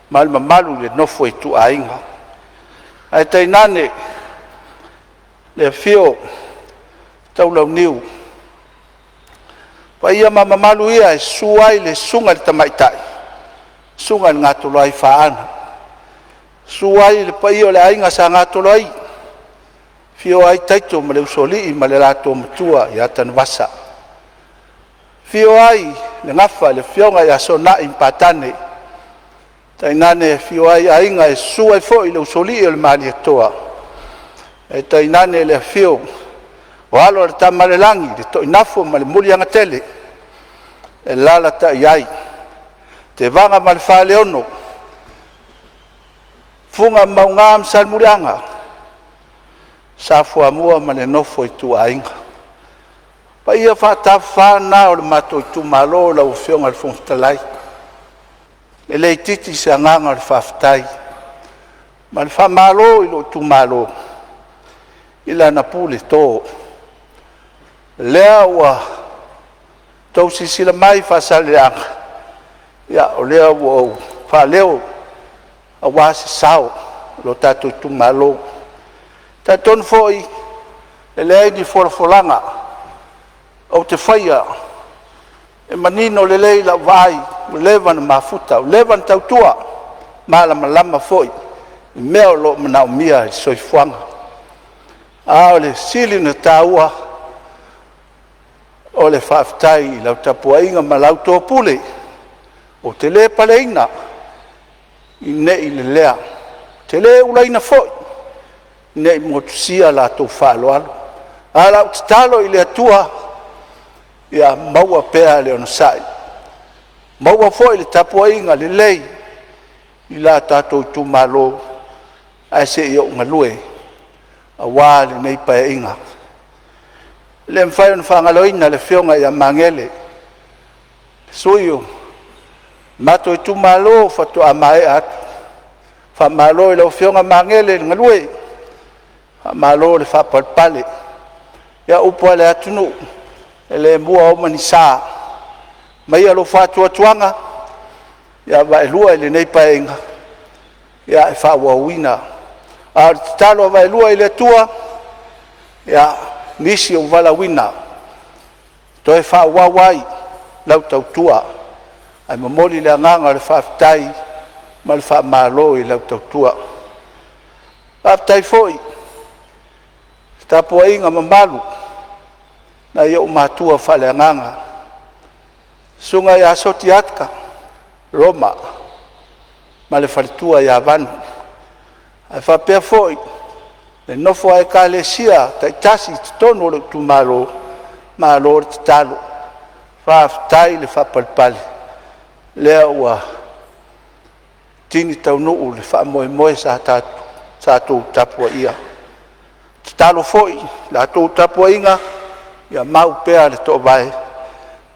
mal mamalu le nofo tu ainga ai tai nane le fio tau lau niu pa ia mamalu ia suai le sunga le tamaitai sunga ngatu lai faana suai le pai o le ainga sa ngatolo ai fio ai taito ma le usoli ma le lato matua ia tanvasa fio ai le ngafa le fionga ia sona impatane tainane fio ai ainga e suai fo i le usoli o le mali atoa e tainane le fio o alo le tamalelangi le to inafo ma le muli anga tele e lala ta iai te vanga ma le faleono funga maunga msal murianga sa fua mua ma le nofo i tu ainga pa ia whatawhana o le mato i tu malo la u fionga le fungtalai e le titi se anganga le whaftai ma le whamalo i lo tu malo ila na pule tō lea ua tau sisila mai whasaleanga ia o lea ua whaleo a wasi sao lo tato tu malo taton foi e lei di forfolanga o te faia e manino le lei la vai o levan mafuta o levan tautua mala malama foi e meo lo mana mia soifuanga a le sili na taua o le whaftai lau tapuainga malau tō pule o te le paleina i ne i le lea te le ulaina foi ne i motusia la tō whaloalo a lau te talo i le atua ia maua pēa le ono sai maua foi le tapuainga le lei i la tātou tu malo a se i o ngalue a wā le nei pae inga le mwhai on whangaloina le whionga ia mangele suio mato i tu malo whatu a mai atu wha malo i lau whionga mangele ngalue wha malo le whapalpale ia upua le atunu e le mua o mani saa mai alo whatua tuanga ia vai lua i le nei pae inga ia e whawawina a talo vai lua i le tua ia nisi o vala wina to e fa wawai lau tautua ai mamoli le nganga le faftai mal fa malo i lau tautua faftai foi tapo inga mamalu na yo matua fa le nganga sunga ya sotiatka Roma male faltua ya van ai fa pe foi le nofo ai kalesia taitasi tono le tu malo malo talo fa tai le fa palpal le wa tini tau no le fa mo sa tu tapu ia talo foi la tu tapu inga ya mau pe le to vai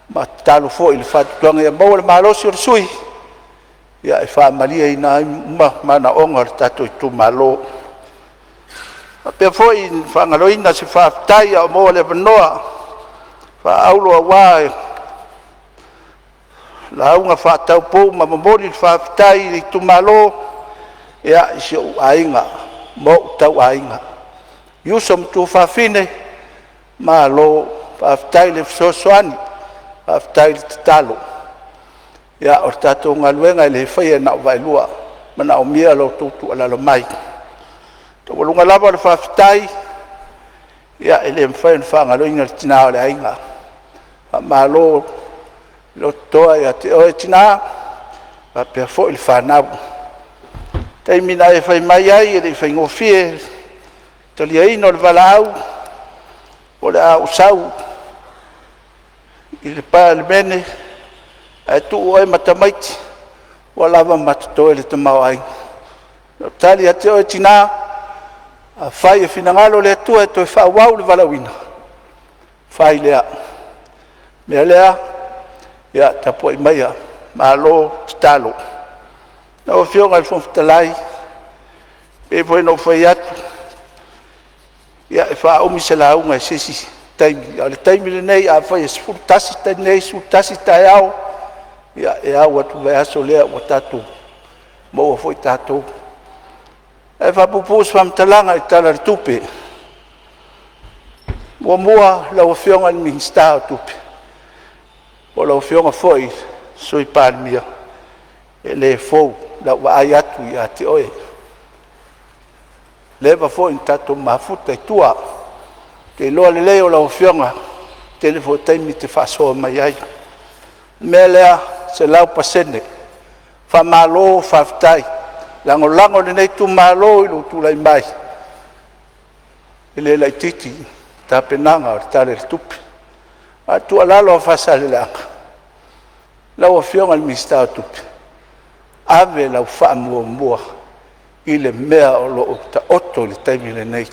ma talo foi le fa tonga ya mo le malo sui ya fa malia ina ma na onga tatu tu malo pe foi whangaloina se whaftai a mo le vanoa wha aulo a wā la aunga whatau pou ma mamori whaftai i tu malo ea isi o ainga mo tau ainga yusom tu whawhine ma lo whaftai le wsosoani whaftai le talo ea o tato ngaluenga le whaia na wailua mana o mia lo tutu alalo mai to lunga lava le faftai ya ele mfain fanga lo inga tina le ainga malo lo toa ya te o tina pa pe fo il fana tai mina e fai mai ai e fai ngofie to li ai no valau o la usau il Palemene e tu o matamait wala va matto le tamau ai tali ate o tina a fai e finangalo le tua e toi wha wau le valawina fai lea mea lea ia tapo i maia malo talo na o fionga il fonfutalai e poi no fai atu ia e wha omi se la unga e sesi taimi a le taimi le nei a fai e sfurtasi tai nei sfurtasi tai au ia e au atu vai aso lea o tatu mo o foi tatu e whapupus whamtalanga i tala le tupe. Ua mua lau whionga ni minsta o tupe. O lau whionga foi sui Palemene. E le fou lau ai atu i ate oe. leva fo in tato mafuta i tua ke loa le leo la ofionga tele fo taimi te whasoa mai ai me lea se lau pasene fa malo whaftai lango le nei tu malo i lo tu lai mai ele lai titi ta penanga o tale tupi a tu alalo a whasale langa lau ofionga le mistao tupi ave lau wha mua i le mea o lo ta oto le taimi le nei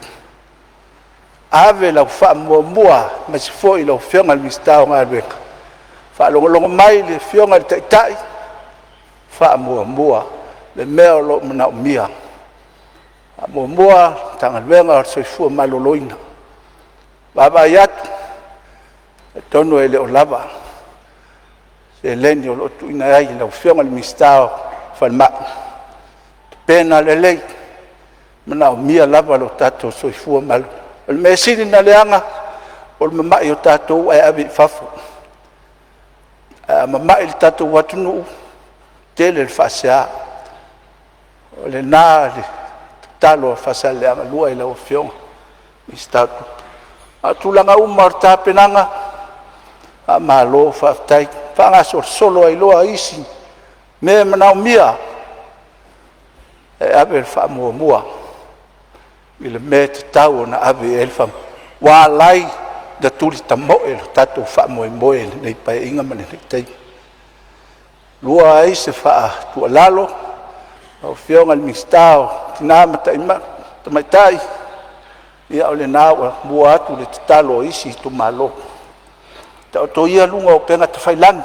ave lau wha mua ma si fo i lau fionga le mistao ngā reka wha longo mai le fionga le taitai wha mua le mea o lo mana o mia mua tanga luenga o soifua maloloina baba yatu e tonu e le o lava se leni o lo tuina ai lau fionga le mistao wha pena le lei mana o mia lava lo tato soifua malu o le mesini na leanga o le mamai o tato ai avi fafo mamai le tato watunu tele le whasea o le nā le talo a whasea leanga lua i lau fionga mi statu a tulanga uma o tāpenanga a malo whaftai whangaso solo ai loa isi me mana o mia e ave le wha i le me te tau na ave e le wha wā lai da tuli ta moe lo tato wha moe le nei pai inga mane nei tei lua ai se wha tua lalo o fionga le mistao tina mata ima ta maitai ia o le nāua mua atu le talo isi tu malo ta o to ia lunga o penga ta whailangi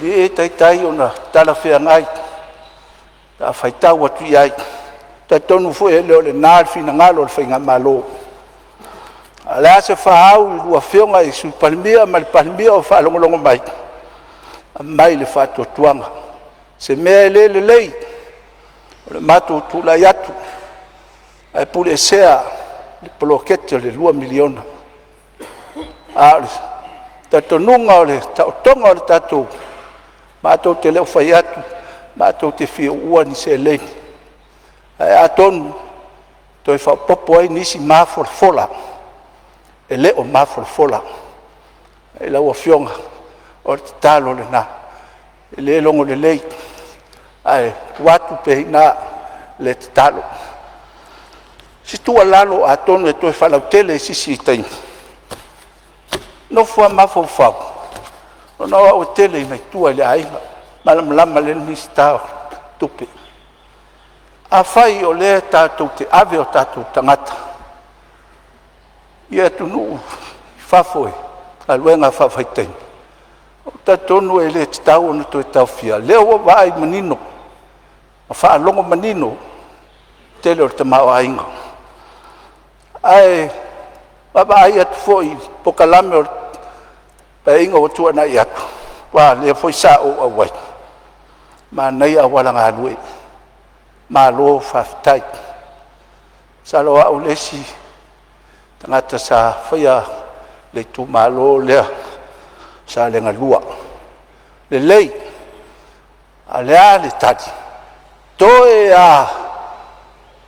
le tai o na tala whea ngai ta whaitau atu iai ta tonu fu e leo le nār fina ngalo le whainga malo a lea se whahau i lua fionga i sui palimia ma le palimia o whaalongolongo mai a mai le whātua tuanga se mea le lei o le mato tula i atu ai pule e sea le polokete o le 2 miliona a le tatonunga o le taotonga o le tatou matou te leo whai atu matou te whia ua ni se lei ai a tonu toi whapopo ai nisi mafolafola e leo mafolafola e laua fionga o te talo le nā e le longo le lei ai watu pe hina le te talo si tua lalo a tonu e toi whalautele sisi i taimi no fua mafofau o na o tele i mai tua le ainga malamlama le nisi tau tupe a whai o le tātou te ave o tātou tangata ia tunu whafoe a luenga whawhaitei o tātonu e le te tau ona toi tau fia leo wa vai manino a whaalongo manino tele o te mao ainga ai baba ai atu foi pokalame o pe inga o tua na i atu wa le foi sa o awai ma nei a wala ngā lue ma lo whaftai sa lo au lesi tangata sa whaia le tu ma lo lea sa le ngalua le lei a lea le tadi toe a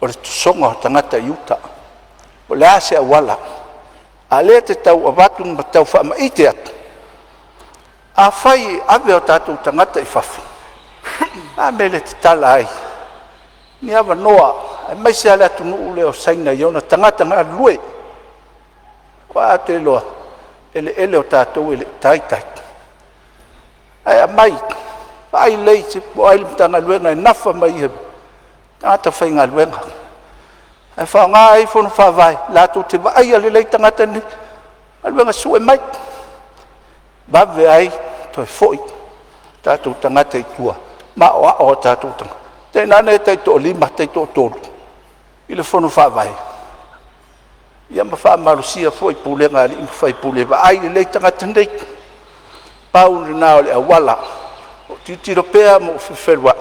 o le tusonga tangata iuta o le ase a wala a le te tau avatu ma tau wha maite atu a whai ave o tātou tangata i whafu a mele te tala ai ni awa noa ai mai se ale atu nuu leo saina i ona tangata ngā lue wa atu e loa ele o tātou ele taitai ai a mai ai lei se po ai limtanga luenga e nafa mai he tangata whai ngā luenga ai wha ngā ai whono whawai lātou te wa ai ale lei tangata ni a luenga sue mai bawe ai toi foi tātou tangata i tua ma o tātou tangata tēnā nei tei tō lima tei tō tōru i le whono whawai ia ma wha marusia foi pūlenga ali ima whai pūlewa ai le lei tangata nei pau ni nā o le awala o titiro pēa mo whiwherua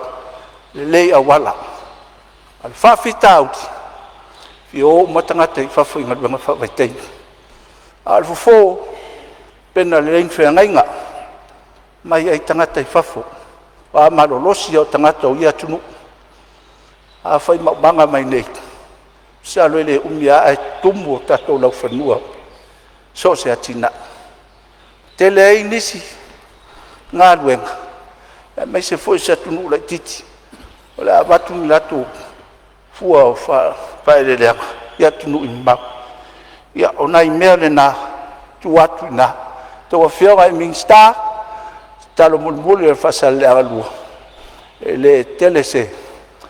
le lei awala al whawhitauti fi o matangata i whawhi ngaruanga whawai tei al fufo pena le lein whengainga mai ai tangata i whawho a malolosi o tangata o ia tunu a whai maubanga mai nei se alo le umia ai tumu tatou lau whanua so se atina te le ai nisi ngā luenga mai se foi se tunu la titi o le avatu ni latu fua o whaere leanga ia tunu i mau ia o nai mea le nā tu atu nā tau a whionga i Mingstar talo mulmuli le whasale le agalua e le tele se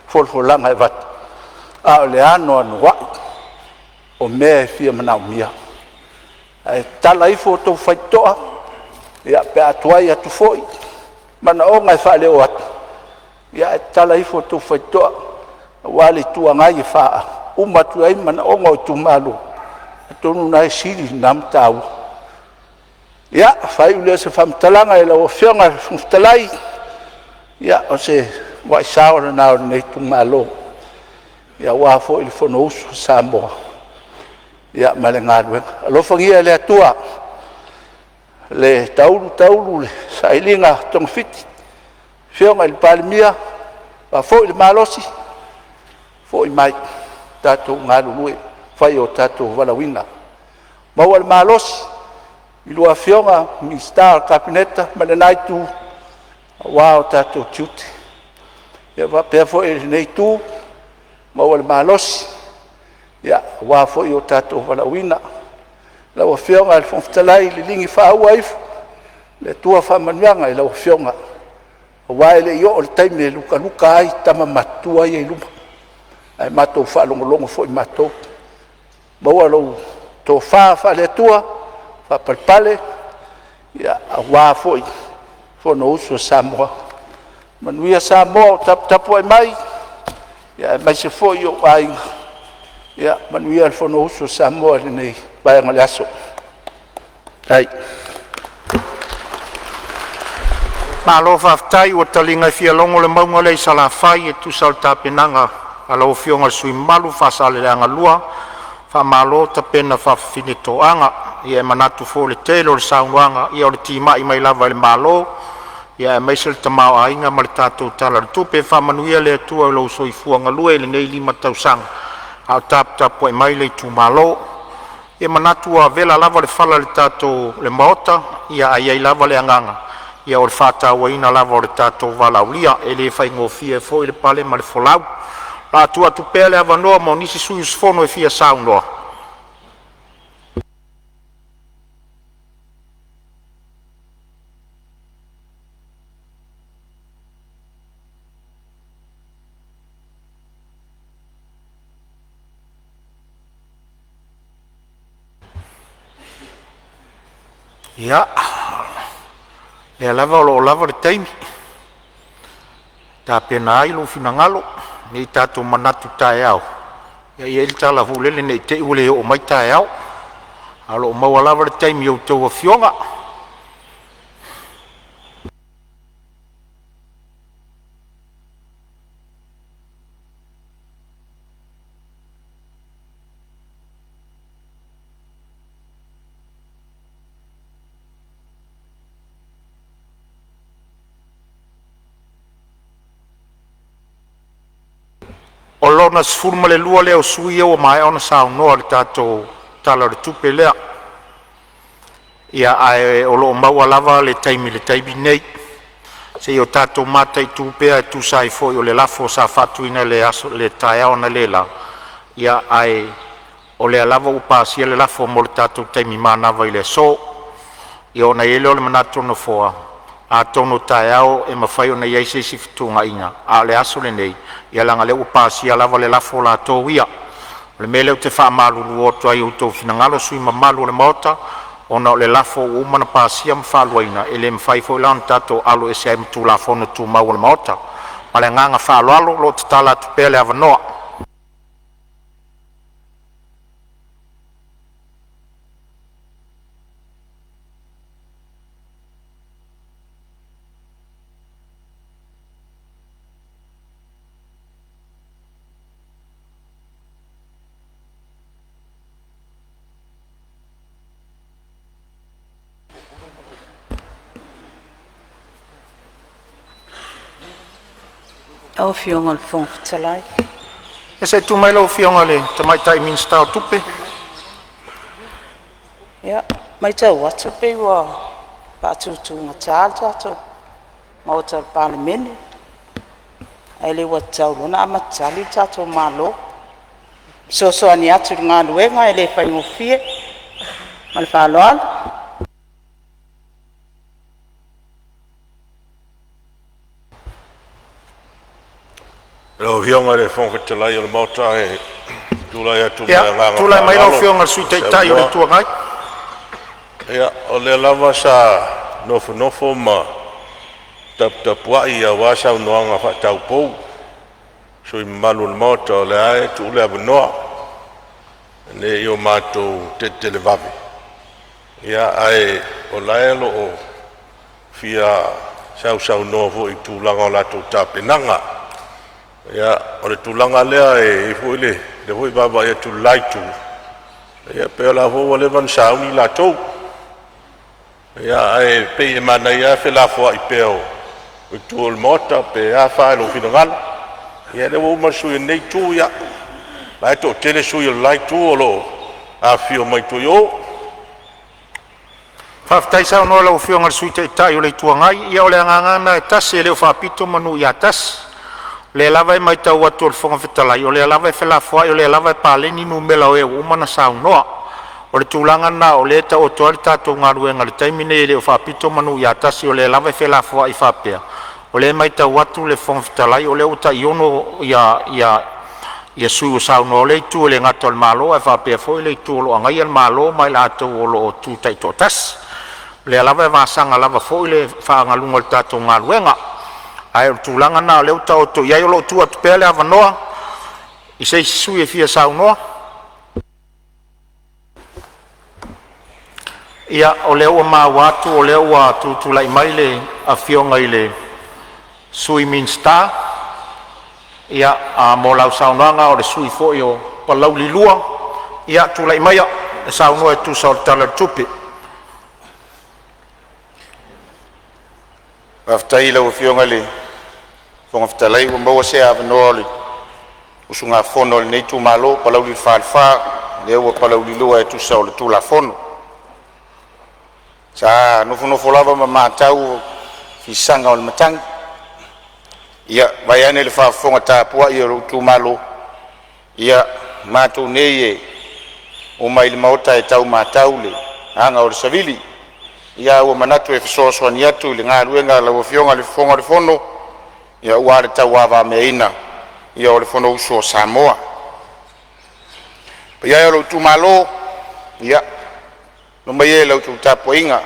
folfolanga e vatu a o le ano anu wai o mea e fia manau mia e tala ifo tau whaitoa ia pe atuai atu foi mana o ngai whaale o atu ia e tala ifo tau whaitoa wale tua ngai e whaa umatu ai mana o ngau tu malu tonu nai siri nam tau ia whai ulea se whamtalanga e lau whionga whamtalai ia o se wai saora nao nei tu malo ia wafo ili fono usu Samoa ia male ngaluenga alofangia le atua le taulu le sailinga tong fiti whionga ili Palemene wafo ili malosi fo i mai tatou ngalulue fai o tatou walawina maua le malosi i lua whionga Mingstar kabineta ma le nai tu wā o tatou tiuti ia wapea fo i nei tu maua le malosi ia wā fo i o tatou walawina lau whionga le whamtalai le lingi whaua ifu le tua whamanuanga i lau whionga wā ele i o le taimi e luka ai tama matua i e luma ai matou whaalongolongo fo i matou maua lau tō wha le tua whapalpale ia a wā fo i fono usu Samoa manuia Samoa o tapu ai mai ia mai se fo i o ainga ia manuia le fono usu Samoa le nei vaenga le aso ai Malo whaftai o talinga fia longo le maunga le sala fai e tu sal tapenanga ala o whionga sui malu whasale le anga lua wha malo tapena whawhine toanga ia e manatu fo le telo le saunuanga ia o le tima i mai lava le malo ia e maise le tamao a inga ma le tatou tala le tupe wha manuia le atua lo soi fuanga lua e le nei lima tausanga au tapu e mai le tu malo ia manatu a vela lava le whala le tatou le maota ia ai ai lava le anganga ia o le whātau ina lava o le tatou valaulia e le whaingofia fo i le pale ma le folau la tua tu pele avanoa mo nisi sui usfono e fia saunoa. Ia, le lava o lava le taimi. Ta pena ai lo fina ngalo. Nei tatou manatu tae au. Ia ia ili tala hulele nei te ule o mai tae au. Alo o maua lava le taimi au tau a fionga. O lona sfurma le lua leo sui o mai ona sao noa le tatou tala le tupe lea. Ia ai o lo maua lava le taimi nei. Se o tatou mata i tupea e tu sai foi o le lafo sa fatuina le aso le taea ona lela. Ia ai o le lava upasia le lafo mo le tatou taimi manava i le so. Ia ona ele o le manato no foa. A tono taeao e mawhai o na iei se si fitunga inga. A le aso le nei. Ia langa le upasia lava le lafo la tō ia. Le mele o te wha malulu o toa i utou finangalo sui mamalu o le maota. Ona o le lafo o umana pasia mwhaluaina. E le mwhai fo ilan tato alo e se ai mtu la fono tu mau o le maota. Ma le nganga whalualo lo te tala tu pele avanoa. Au fionga le fonga talai. E se tu mai lau fionga le, ta mai tai minsta o tupe. Ia, mai tau atu pe wa patutu nga tal tato. Mau tau Palemene. Ai le wa tau lona ama tali tato malo. So ani atu ngā luenga e le whaingofie. Ma le whaloala. Lo hionga le whongatalai o le mauta e tūlai atu Ia, nganga tu lai mai lau whālalo. fionga le sui tai o le tua ngai. Ia, o le lava sa nofo ma tapuai a wasa unoanga whatau pou. So i malu le mauta o le ae tu le abanoa. Ne i o mātou te le vave. Ia, ae o laelo o fia sau novo i tūlanga o latou tāpenanga. Ia, o le tūlanga lea e hui le hui baba e tu laitu. Ia, peo la hoa le van sauni latou. Ia, e pe e mana ia fe la fua i peo. I tu o le mota pe a whae lo finangana. Ia, le wau masu i nei tu ia. Lai to tele sui o laitu o lo a fio mai tu yo. Whaftai sao noa lau fionga le sui tai o le tua ngai. Ia o le angangana e tasi e leo whapito manu i a tasi. Le lava e mai tau atu o le whonga whetalai, o le lava e whelafua, o le lava e pāleni nu mela o e umana sao noa. O le tūlanga na o le ta o toa le tātou ngā ruenga le taimine e leo whapito manu i atasi, o le lava e whelafua i whapea. O le mai tau atu le whonga whetalai, o le uta iono ia sui o sao noa, o le tu o le ngata o le malo, e whapea fo i le tu o lo angai al malo, mai la atou o lo o tu tai to tas. Le lava e vasanga lava fo i le whaangalunga le tātou ngā ruenga. Ai o tūlanga nā leo tau to iai o lo tua tu pele avanoa i se sui e fia sau noa. Ia o leo a mau atu o leo a tu lai mai le a fionga i le sui minsta. Ia a mo lau sau noanga o le sui fo i o palau li lua. Ia tu lai mai a sau noa e tu sau tala tupi. Aftai lau fionga le Fonga whetalai wa maua se avanoa le usunga fono le neitu malo palau li whaalwha le ua palau li lua e tusa o le tula fono. Sa nofo lava ma mātau fisanga o le matangi. Ia vai ane le whaafonga tāpua i o le tu malo. Ia mātou nei e o mai le maota e tau mātau le anga o le savili. Ia ua manatu e fisoasoani atu le ngā ruenga lau fionga le fonga le fono. Ia ua le tau awa meina ia o le fono uso o Samoa. Pa ia o le tu malo, ia no mai e lau tu tapo inga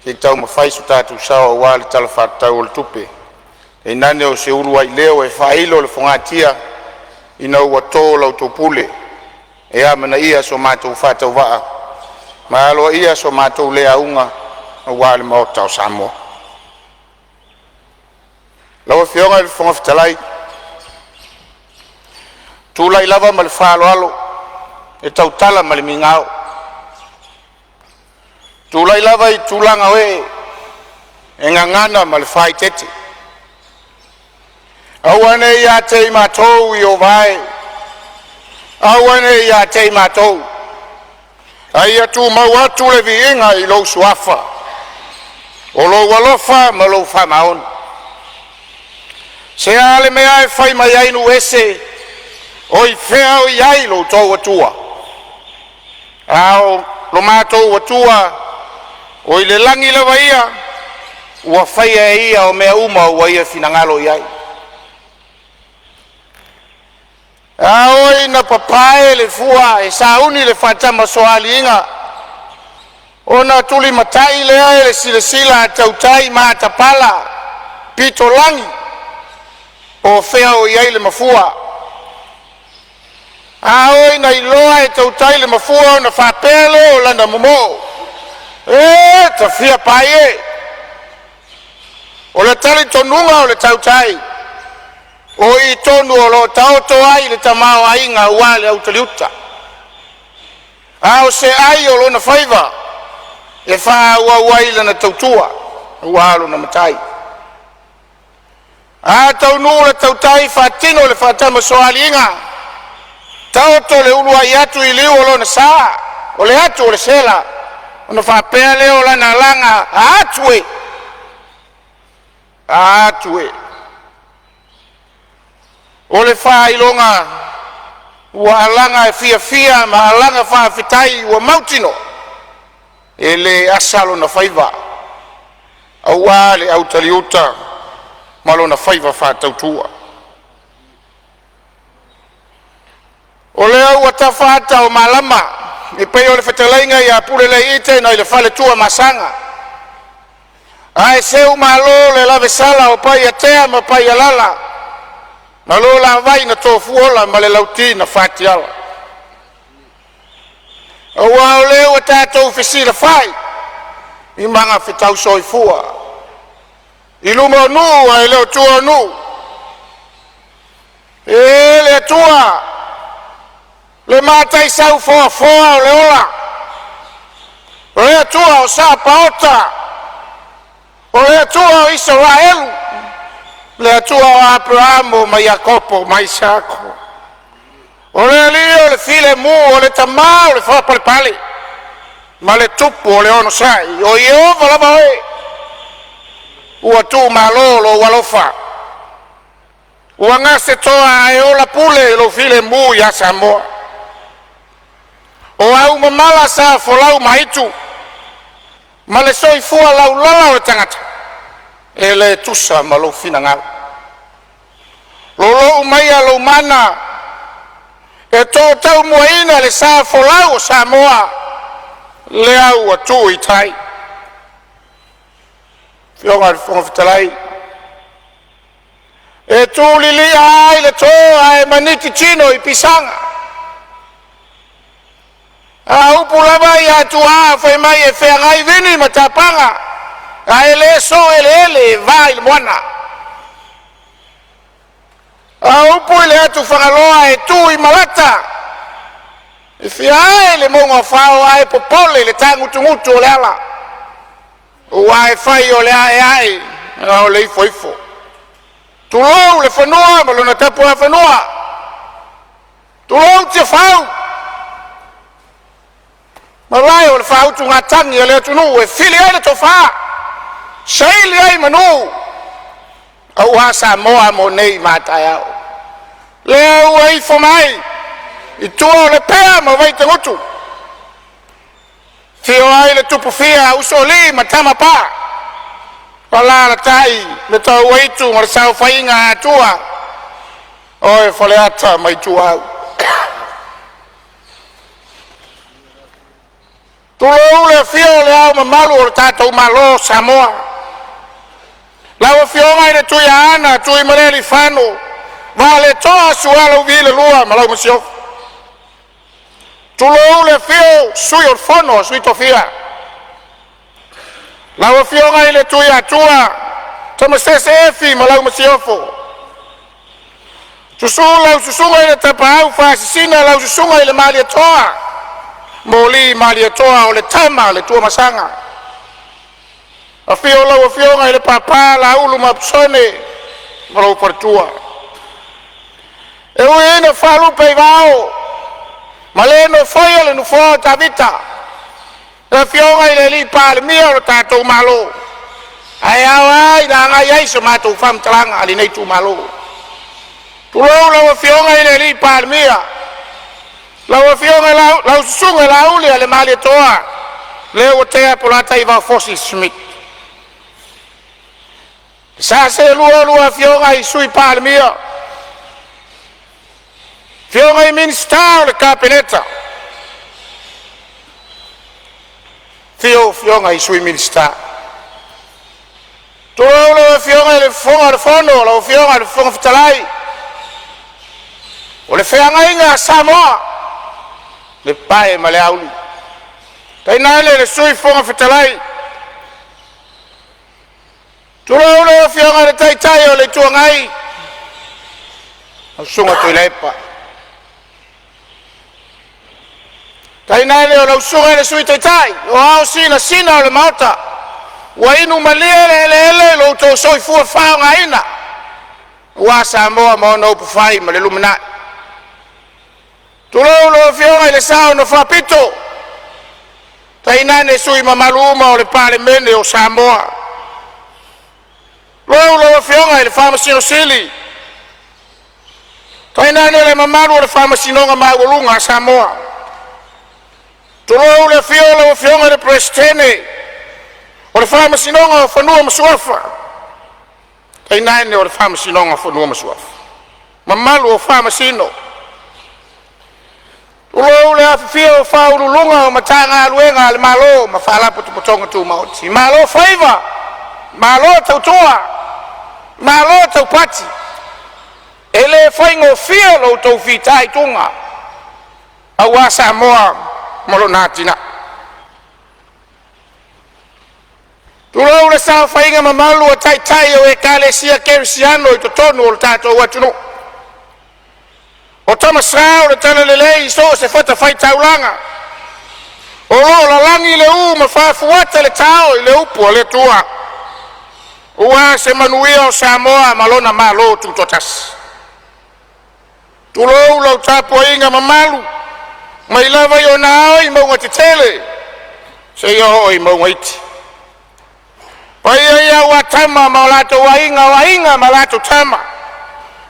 ke tau mawhai su tātou sao ua le tala whātau o le tupe. E nane o se urua i leo e whailo le whangatia ina ua tō lau tō pule. E amana ia so mātou whātau waa. Ma aloa ia so mātou lea unga ua le maota o Samoa. Lawa fionga le fonga whetalai. Tūlai lava ma le whāloalo. E tau tala ma le mingao. Tūlai lava i tūlanga we. E ngangana ma le whai tete. Awane ia te matou i o vai. Awane ia te matou. Aia tu mau atu le vi inga i lo suafa. O lo walofa ma lo whamaon. Se ale mea e whai mai ainu ese o i whea o iai lo tau atua. Ao lo mātou atua o i le langi lewa ia ua whai e ia o mea uma ua ia finangalo iai. Ao i na papae le fua e sauni le whatama soali inga o na tuli matai lea e le sila tautai mātapala pito langi o whea o iai le mafua. Aoi na iloa e tautai le mafua o na whapelo o landa momo. E, ta fia pai e. O le tali tonunga o le tautai. O i tonu o lo tauto ai le tamao ainga uale au taliuta. Ao se ai o lo na whaiva. E wha ua uai le na tautua. Ualo na matai. A tau nu le tau tai whatino le whatama soalinga. Tau to le ulu ai atu I liu o lona saa. O le atu o le sela. Ona whapea leo lana langa. Atue. Atue. O le whailonga. Ua alanga e fia ma alanga whawhitai ua mautino. E le asalo na whaiva. Aua le autaliuta. Malo na whaiva whatautua. O lea ua tawhata o malama. I pei o le whetalainga I apure le ite na I le whale tua masanga. Ai seu malo le lave sala o pai a tea ma pai a lala. Na lo la vai na tofu ola ma le lauti na whati ala. O wao leo a tātou whisira whai. I manga whitau soifua. I luma nu ai leo tua nu. E le tua. Le matai sau foa o le ola. O le tua o sa paota. O le tua o Israelu. Le tua o Abrahamo ma Jacopo ma Isako. O le lio le file mu o le tamau o le foa pale. Ma le tupu o le ono sai. O Iova lava oe. Ua tu malolo walofa. Ua ngase toa e ola pule lo file mu ya Samoa. O au mamala sa folau maitu. Ma le soifua lau lala o le tangata. E le tusa ma lo fina ngala. Lolo umaya lo mana. E to tau muaina le sa folau o Samoa. Le au atu I tai. Fionga fonga fitalai. E tu lili ai le to ai maniti chino I pisanga. A upu lava I atu a fai mai e fea ngai vini matapanga. A ele so ele vai le moana. A upu ele atu whangaloa e tu I malata. E fea ele monga whao ai popole le tangutungutu o le ala. Ua e whai o le ai, o le ifo. Tulou le whanua, ma luna tapu a whanua. Tulou te whau. Ma lai o le whau tu ngā tangi o le atunu, e whili ai le to wha. Seili ai manu. Au hasa moa mo nei mātai au. Le au e ifo mai. I tua o le pēa ma vai te ngutu. Fio ai le tupu fia usoli ma tama pa. Wala la tai le tau waitu ma le sau whainga atua. Oe whale ata mai tua au. Tulou le fio le au ma malu o le tātou malo Samoa. Lau fio mai le tui ana, tui mareli whano. Vale toa suala uvi le lua ma lau masiofu. Tulou le fio sui o fono sui to fia. Lau fio ngai le tui atua. Tama sese efi ma lau masiofo. Lau susunga le tapau whaasisina lau susunga le mali atoa. Moli mali atoa o le tama le tua masanga. A fio lau fio ngai le papa la ulu mapsone. Ma lau partua. E ui ina whalupe I vao. Ma le no foi le no fo tavita. E fionga I le li Palemene o tātou malo. Ai ai da ngai ai so matou fam tranga ali nei tu malo. Tulou la fionga I le li Palemene. La fionga la sunga la uli le mali toa. Le o te polata I va fosi smith. Sa se lua fionga I sui Palemene. Fionga I minsta o le kapeleta. Fionga I sui minsta. Tulou le fionga le fonga le fono, le fionga le fonga fitalai. O le feanga inga Samoa. Le pae ma le auli. Taina le sui fonga fitalai. Tulou le fionga le taitai o le tuangai. O sunga tu lepa. Taina le o lau sunga le sui taitai. O au sina o le mauta. Wa inu malia le lo to soi fu fa nga ina. ua Samoa mo no pufai ma le lumina tulo lo fionga le sao no fapito taina ne sui ma maluma o le Palemene o Samoa lo fionga le famasino sili taina ne le mamalu le famasino nga maulunga Samoa tulo le fionga le presidente o le famasino nga fanua masuafa taina ne o le famasino nga fanua masuafa mamalu o famasino ulo le afio faululunga matanga luenga le malo mafala potonga tu mauti malo favor malo tautua malo taupati ele faingo fio lo to fitai tunga awa Samoa molonatina tulo le sa fainga mamalu tai tai o ekalesia kersiano i totonu o tato watuno o tama sao le tala lelei so se fata fai taulanga o lo la langi le ma fa fuata le tao le upo le tua ua se manuia o Samoa malona malo tutotas tulo lo tapo inga mamalu mai lava yo nao i maunga titele se yo i maunga iti pai ia watama malato wainga malato tama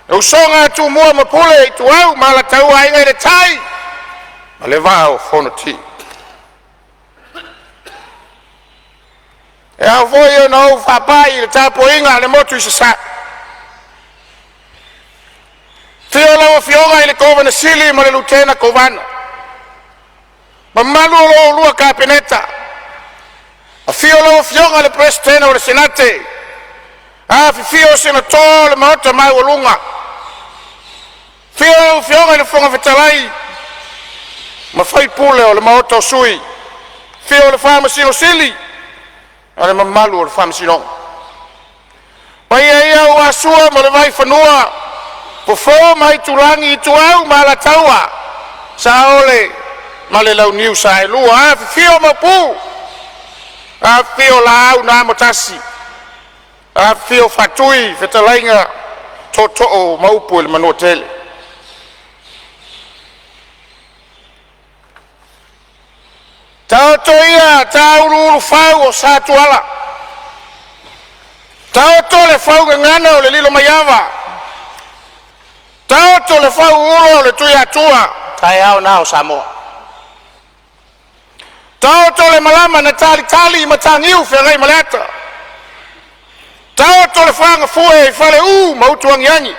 usonga tu mua mapule tu au mala tau ai ngai le tai male vao fonoti e a voio no fa pai le tapo inga le motu sa fiola fionga ile kovana sili male lutena kovana mamalu lo lua kapeneta a fiola fionga le presidente o le senate a fio senatore le mota mai walunga fionga le fonga vetalai ma fai pule o le maota sui fio le famasino sili ale mamalu o le famasino pai ia o asua ma le vai fanua po fo mai tulangi tuau ma la taua sa ole ma le lau niu sa lua a fio ma pu a fio la au na motasi a fio fatui vetalainga toto o maupu le manotele tau toia tau lulu fau o satuala tau to le fau ngana o le lilo mayava tau to le fau ulo le tuia tua tai au nao Samoa tau to le malama na tali matangiu ferai malata tau to le fanga fue fale mautuang yangi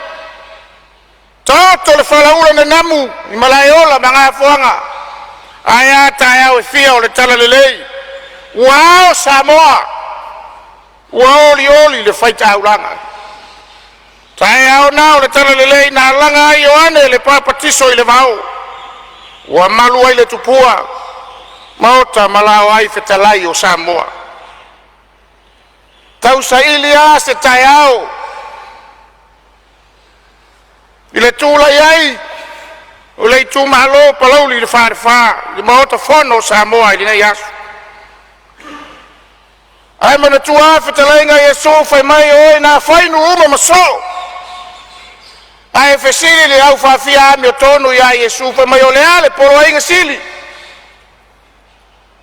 tau to le fala ulo na namu i malayola mga fuanga aya taya o fia o le tala lelei wow Samoa wow oli le fai taulanga taya o na o le tala lelei na langa ioane le papatiso i le vau wa malu ai le tupua mauta malao ai fetalai o Samoa tau sa ilia se tayao ile tula yai o le tu malo palau li fa le mota fono Samoa ile yasu ai mana tua fetalenga Yesu fai mai o na fai no uma maso ai fesili le au fa fia mi tonu ya Yesu fai mai o le ale por ai ngasili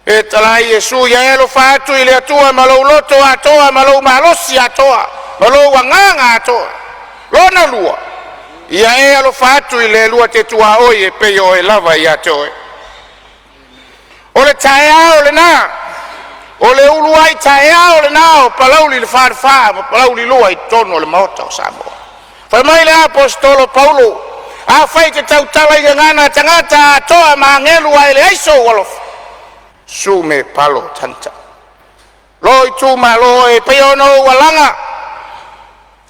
e tala Yesu ya lo fa tu ile tua malo loto atoa malo malosi atoa malo wanganga atoa lona lua ia e alo fatu ile lua te tua oye pe yo e lava ia toe o le taea o le na o le ulu ai taea o le na o palauli le farfa ma palauli lua i tono le maota o Samoa fai mai le apostolo Paulo a fai te tautala i ngana tangata atoa ma ngelu ai le aiso walof sume palo tanta loi tu ma loi pe yo no walanga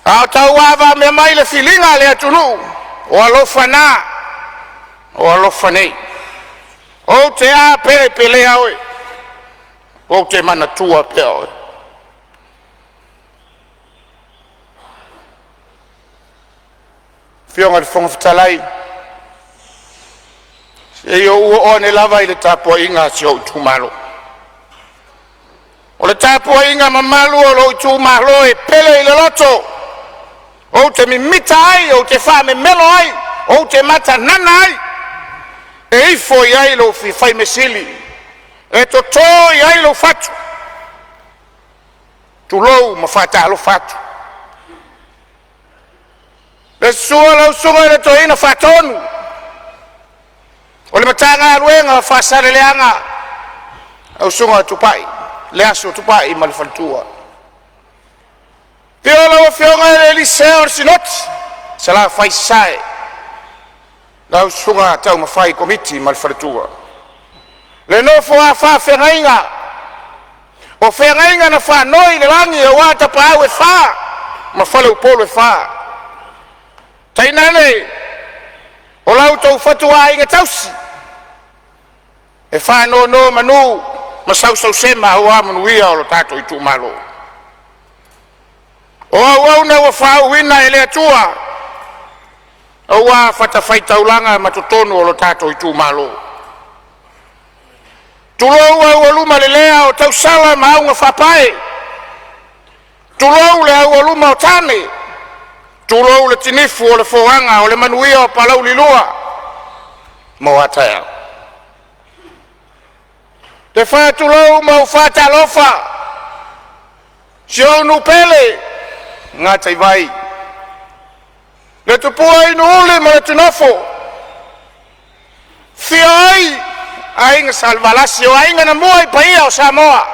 a tau ava me mai le filinga le atunu o alofana o alofanei o te a pele aoi o te mana tua pe aoi fionga le fonga fitalai se yo o ne lava i le tapo inga si o tumalo o le tapo inga mamalu o lo tumalo e pele i le loto o te mimita ai, o te wha me melo ai, o te mata nana ai. E ifo i ai lo fi fai mesili, e to tō i ai lo fatu. Tu lou ma whata lo fatu. Le sua lau sunga le to ina whatonu. O le matanga aluenga whasare leanga, au sunga tupai, le aso tupai ma le whaltua. Pio lau fionga le Eliseo sinoti, se la whai sae. Lau sunga tau ma whai komiti ma le whaltua. Le nofo a wha whengainga, o whengainga na wha noi le langi o wata pa au e wha, ma whale upolo e wha. Tainane, o lau tau whatua inga tausi, e wha no manu, ma sau sema au amanuia o lo tato i tu malo. O au na wa wha uina e lea tua, o wa whata whaitaulanga ma tutonu o lo tato i tu malo. Tulou au aluma le lea o tau sala ma au nga whapae. Tulou le au aluma o tane. Tulou le tinifu o le foanga o le manuia o palau lilua. Mo atea. Te wha tulou ma o whata lofa. Si o nupele. Ngā tai vai. Le tupua inu ule ma le tunofo. Fia ai. Ainga salvalasi o ainga na mua i paia o Samoa.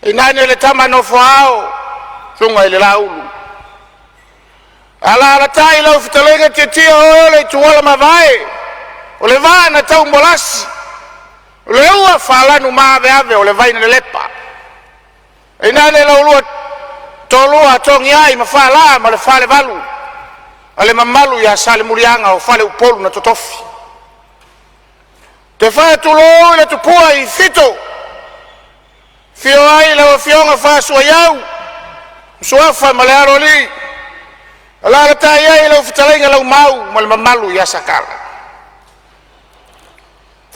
I nane le tama no foao. Sunga i le laulu. Ala tai lau fitalenga te tia o le tuala mawai. O le vaa na tau molasi. O le ua whalanu maawe ave o le vaina le lepa. I nane lau lua tolua tongi ai ma whala ma le whale valu. Ale mamalu ya sale murianga o whale upolu na totofi. Te wha tulo le tupua i fito. Fio ai lau fionga wha sua iau. Suafa ma le aro li. Alara tai ai lau fitalenga lau mau ma le mamalu ya sakala.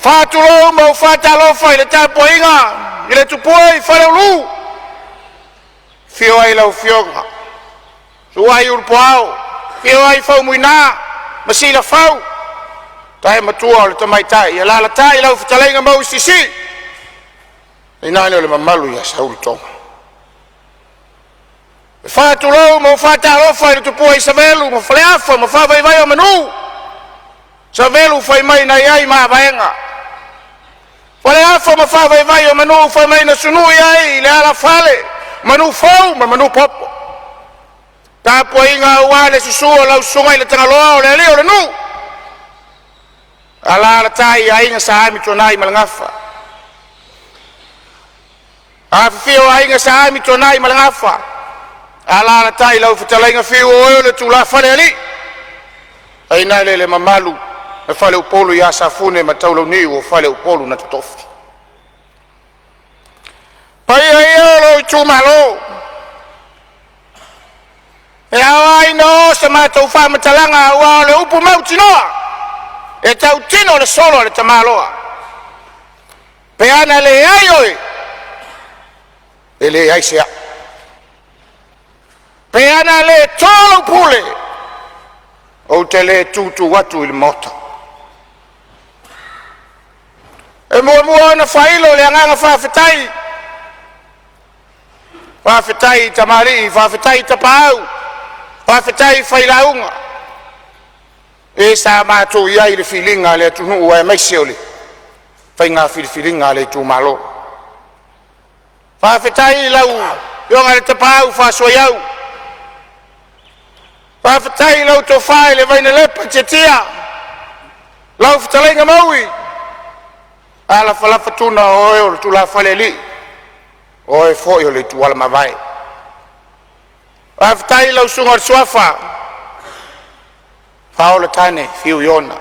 Wha tulo ma wha talofa i le tapo inga. I le tupua i whale ulu. Fio ai lau fionga. Sua i urpoao. Fio ai whau muina. Masila whau. Tai matua o le tamai tai, ia lala tai lau fitalenga mau sisi. I nane o le mamalu ia saulu tonga. E whatu lau ma whata arofa i le tupua i savelu, ma whale afa, ma whawai vai o manu. Savelu whai mai na iai maa vaenga. Whale afa ma whawai vai o manu, whai mai na sunu iai, le ala whale, manu fau ma manu popo. Tāpua inga wale susua lau sunga i le tangaloa o le alio le nu. Ala tai ainga saami tonai malangafa. Afio ainga saami tonai malangafa. Ala tai lau fitalenga fio o le tula fale ali. Aina le mamalu e fale upolu ya safune mataulo ni o fale upolu na totofi. Pai ai lo tu malo. E ai no sama to fa matalanga wa le upu mau tinoa. E tau tino le solo le tamaloa. Pe ana le ai oi. E le ai sea. Pe ana le tolo pule. O te le tutu watu il mota. E mua na failo le anganga whawhetai. Whawhetai tamari, whawhetai tapau. Whawhetai whailaunga. E sa mātou iai le filinga le tunu ua e maise ole. Whai ngā filinga le tū malo. Whawhetai lau, ionga le tapau whasua iau. Whawhetai lau tō whae le vaina lepa te tia. Lau whitalenga maui. Ala whalafa tuna o eo le tūla whale li. O e fōi o le tūala mawai. Whawhetai lau sunga suafa. Paola tane, fiu iona.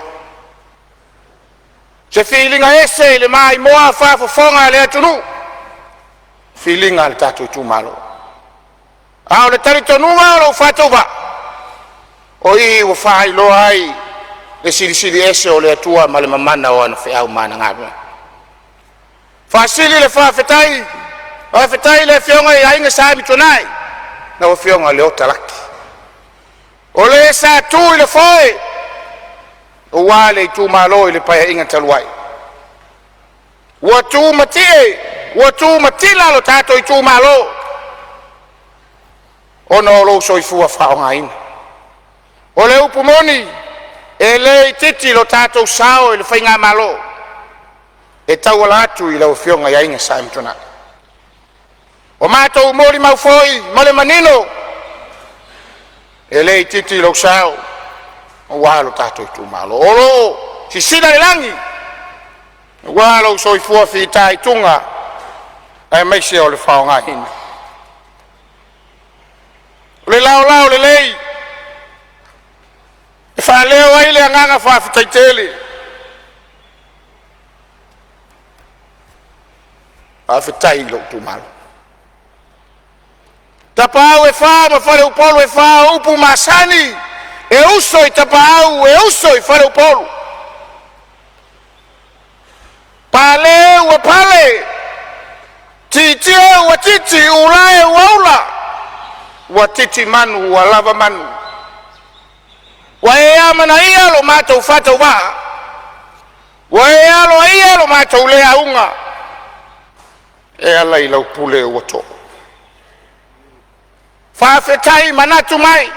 Se filinga ese, le mai moa whafofonga le atunu. Filinga le tato i tūmalo. Ao le tari tonunga o lo whatova. O i o whai lo ai. Le sili ese o le atua ma le mamana o ana whiau mana ngāwe. Whasili le whawhetai. Whawhetai le whionga i ainga sāmi tonai. na o fionga le o talaki o le sa tu i le foi o wale i tu malo i le paia inga taluai ua tu matie ua tu matila lo tato i tu malo ona o lo soifua faaogāina o le upu moni e lē i titi lo tatou sao i le faigā malo e tauala atu i lau fioga i aiga sa matunaʻi o matou moli mau foi ma le manino e lē i titi lo sao ua lo tatou i tumalo o loo sisina le lagi ua lou soifua fitaituga ae maise o le faogāina o le laolao lelei e faaleo ai le agaga faafetaitele faafetai lou tumalo tapau e fā ma fale upolu e fā o upu masani e uso i tapau e uso i fale upolu pale ua pale titie ua titi ulae ua ula ua titi manu ua lava manu ua e amana ia lo matou fatau vaa ua e alo ia lo matou le aunga e ala i lau pule ua tō faafetai manatu mai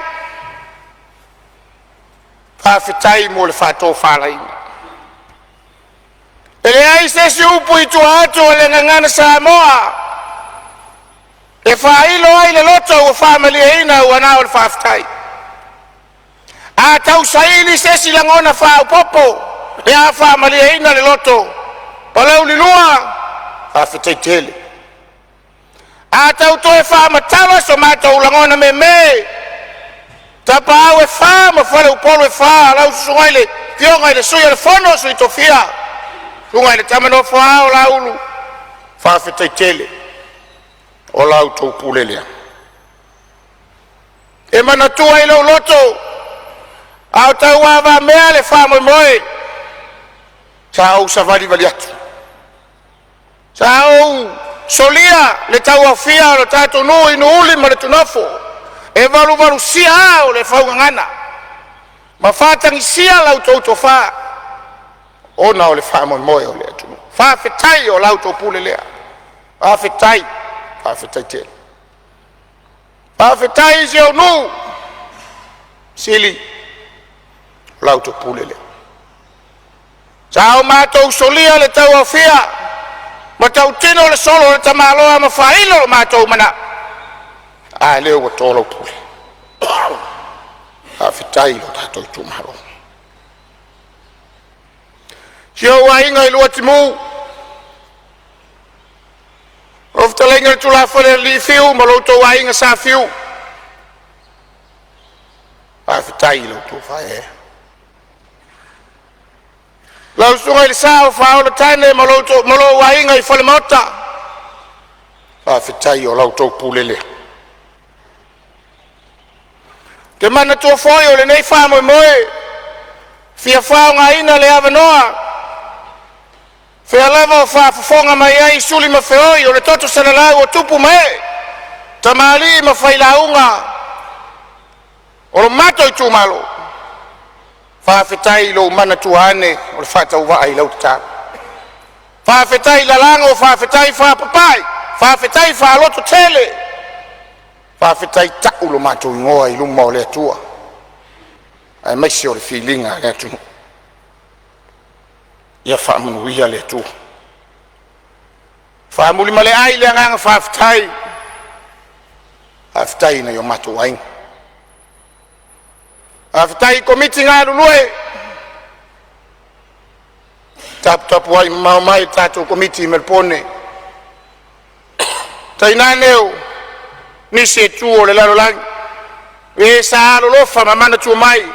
faafetai mo le fatō faalaina e leai sesi upu i tua atu o le gagana Samoa e failo ai le loto ua faamaliaina ua na o le faafetai a tausaili sesi lagona faaupopo e a faamaliaina le loto palau lilua faafetaitele a tautoe faamatala so matou lagona meme tapau e fā ma fale upolu e fā lau susuga i le fioga i le sui a le fono sui tofia suga i le tamanofo a o laulu faafetaitele o lau tou pulelea e manatua i lou loto ao tau ava mea le faamoemoe sa ou savalivali atu sa ou solia le tau aufia o le tatou nui nuuli ma le tunofo e valuvalusia a o le faugagana ma fatagisia lau tou tofā ona o le faamoemoe o le atunu faafetai o lau tou pulelea faafetai faafetai tele faafetai seonu sili o lau tou pulelea sa o matou solia le tau aufia ma tautino le solo le tamaloa ma failo lo matou mana a leo ua tōlau pule faafetai lo tatou tumalo sio uaiga i lua timu o fetalaiga le tulafale lii fiu ma loutou aiga sa fiu faafetai loutou fae lausuga i le sa o faola tane ma lou aiga i falemota faafetai o lautou pulelea ke manatua foi o lenei faamoemoe fia faogāina le avanoa fea lava o faafofoga mai ai suli ma feoi o le toto salalau o tupu mae tamālii ma failauga o lo mato i tumalo faafetai lou manatua ane o le faatauvaa i lau tatau faafetai lalaga o faafetai faapapai faafetai faaloto tele faafetai ta'u lo matou igoa i luma o le atua ae maise o le filiga a le atunu ia faamanuia le atua faamuli ma leai le agaga faafetai faafetai na io matou aiga faafetai komiti galulue taputapu ai mamao mai tatou komiti i melpone tainaneo nisi e tu o le lalolagi e sa alolofa ma manatua mai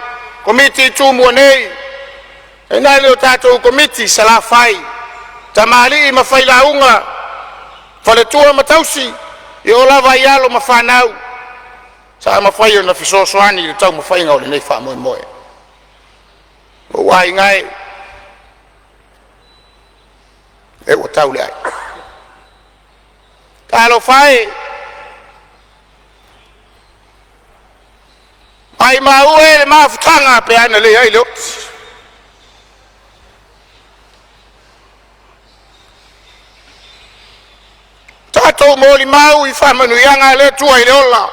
komiti tumua nei ina le o tatou komiti salafai tamālii ma failauga faletua ma tausi i o lava i alo ma fanau sa mafai ona fesoasoani i le tau mafaiga o lenei faamoemoe o aigae e ua tau leai talofae Fai mau le mafutanga pe ana le ai lo. Tato moli mau I famanu yanga le tua I le ola.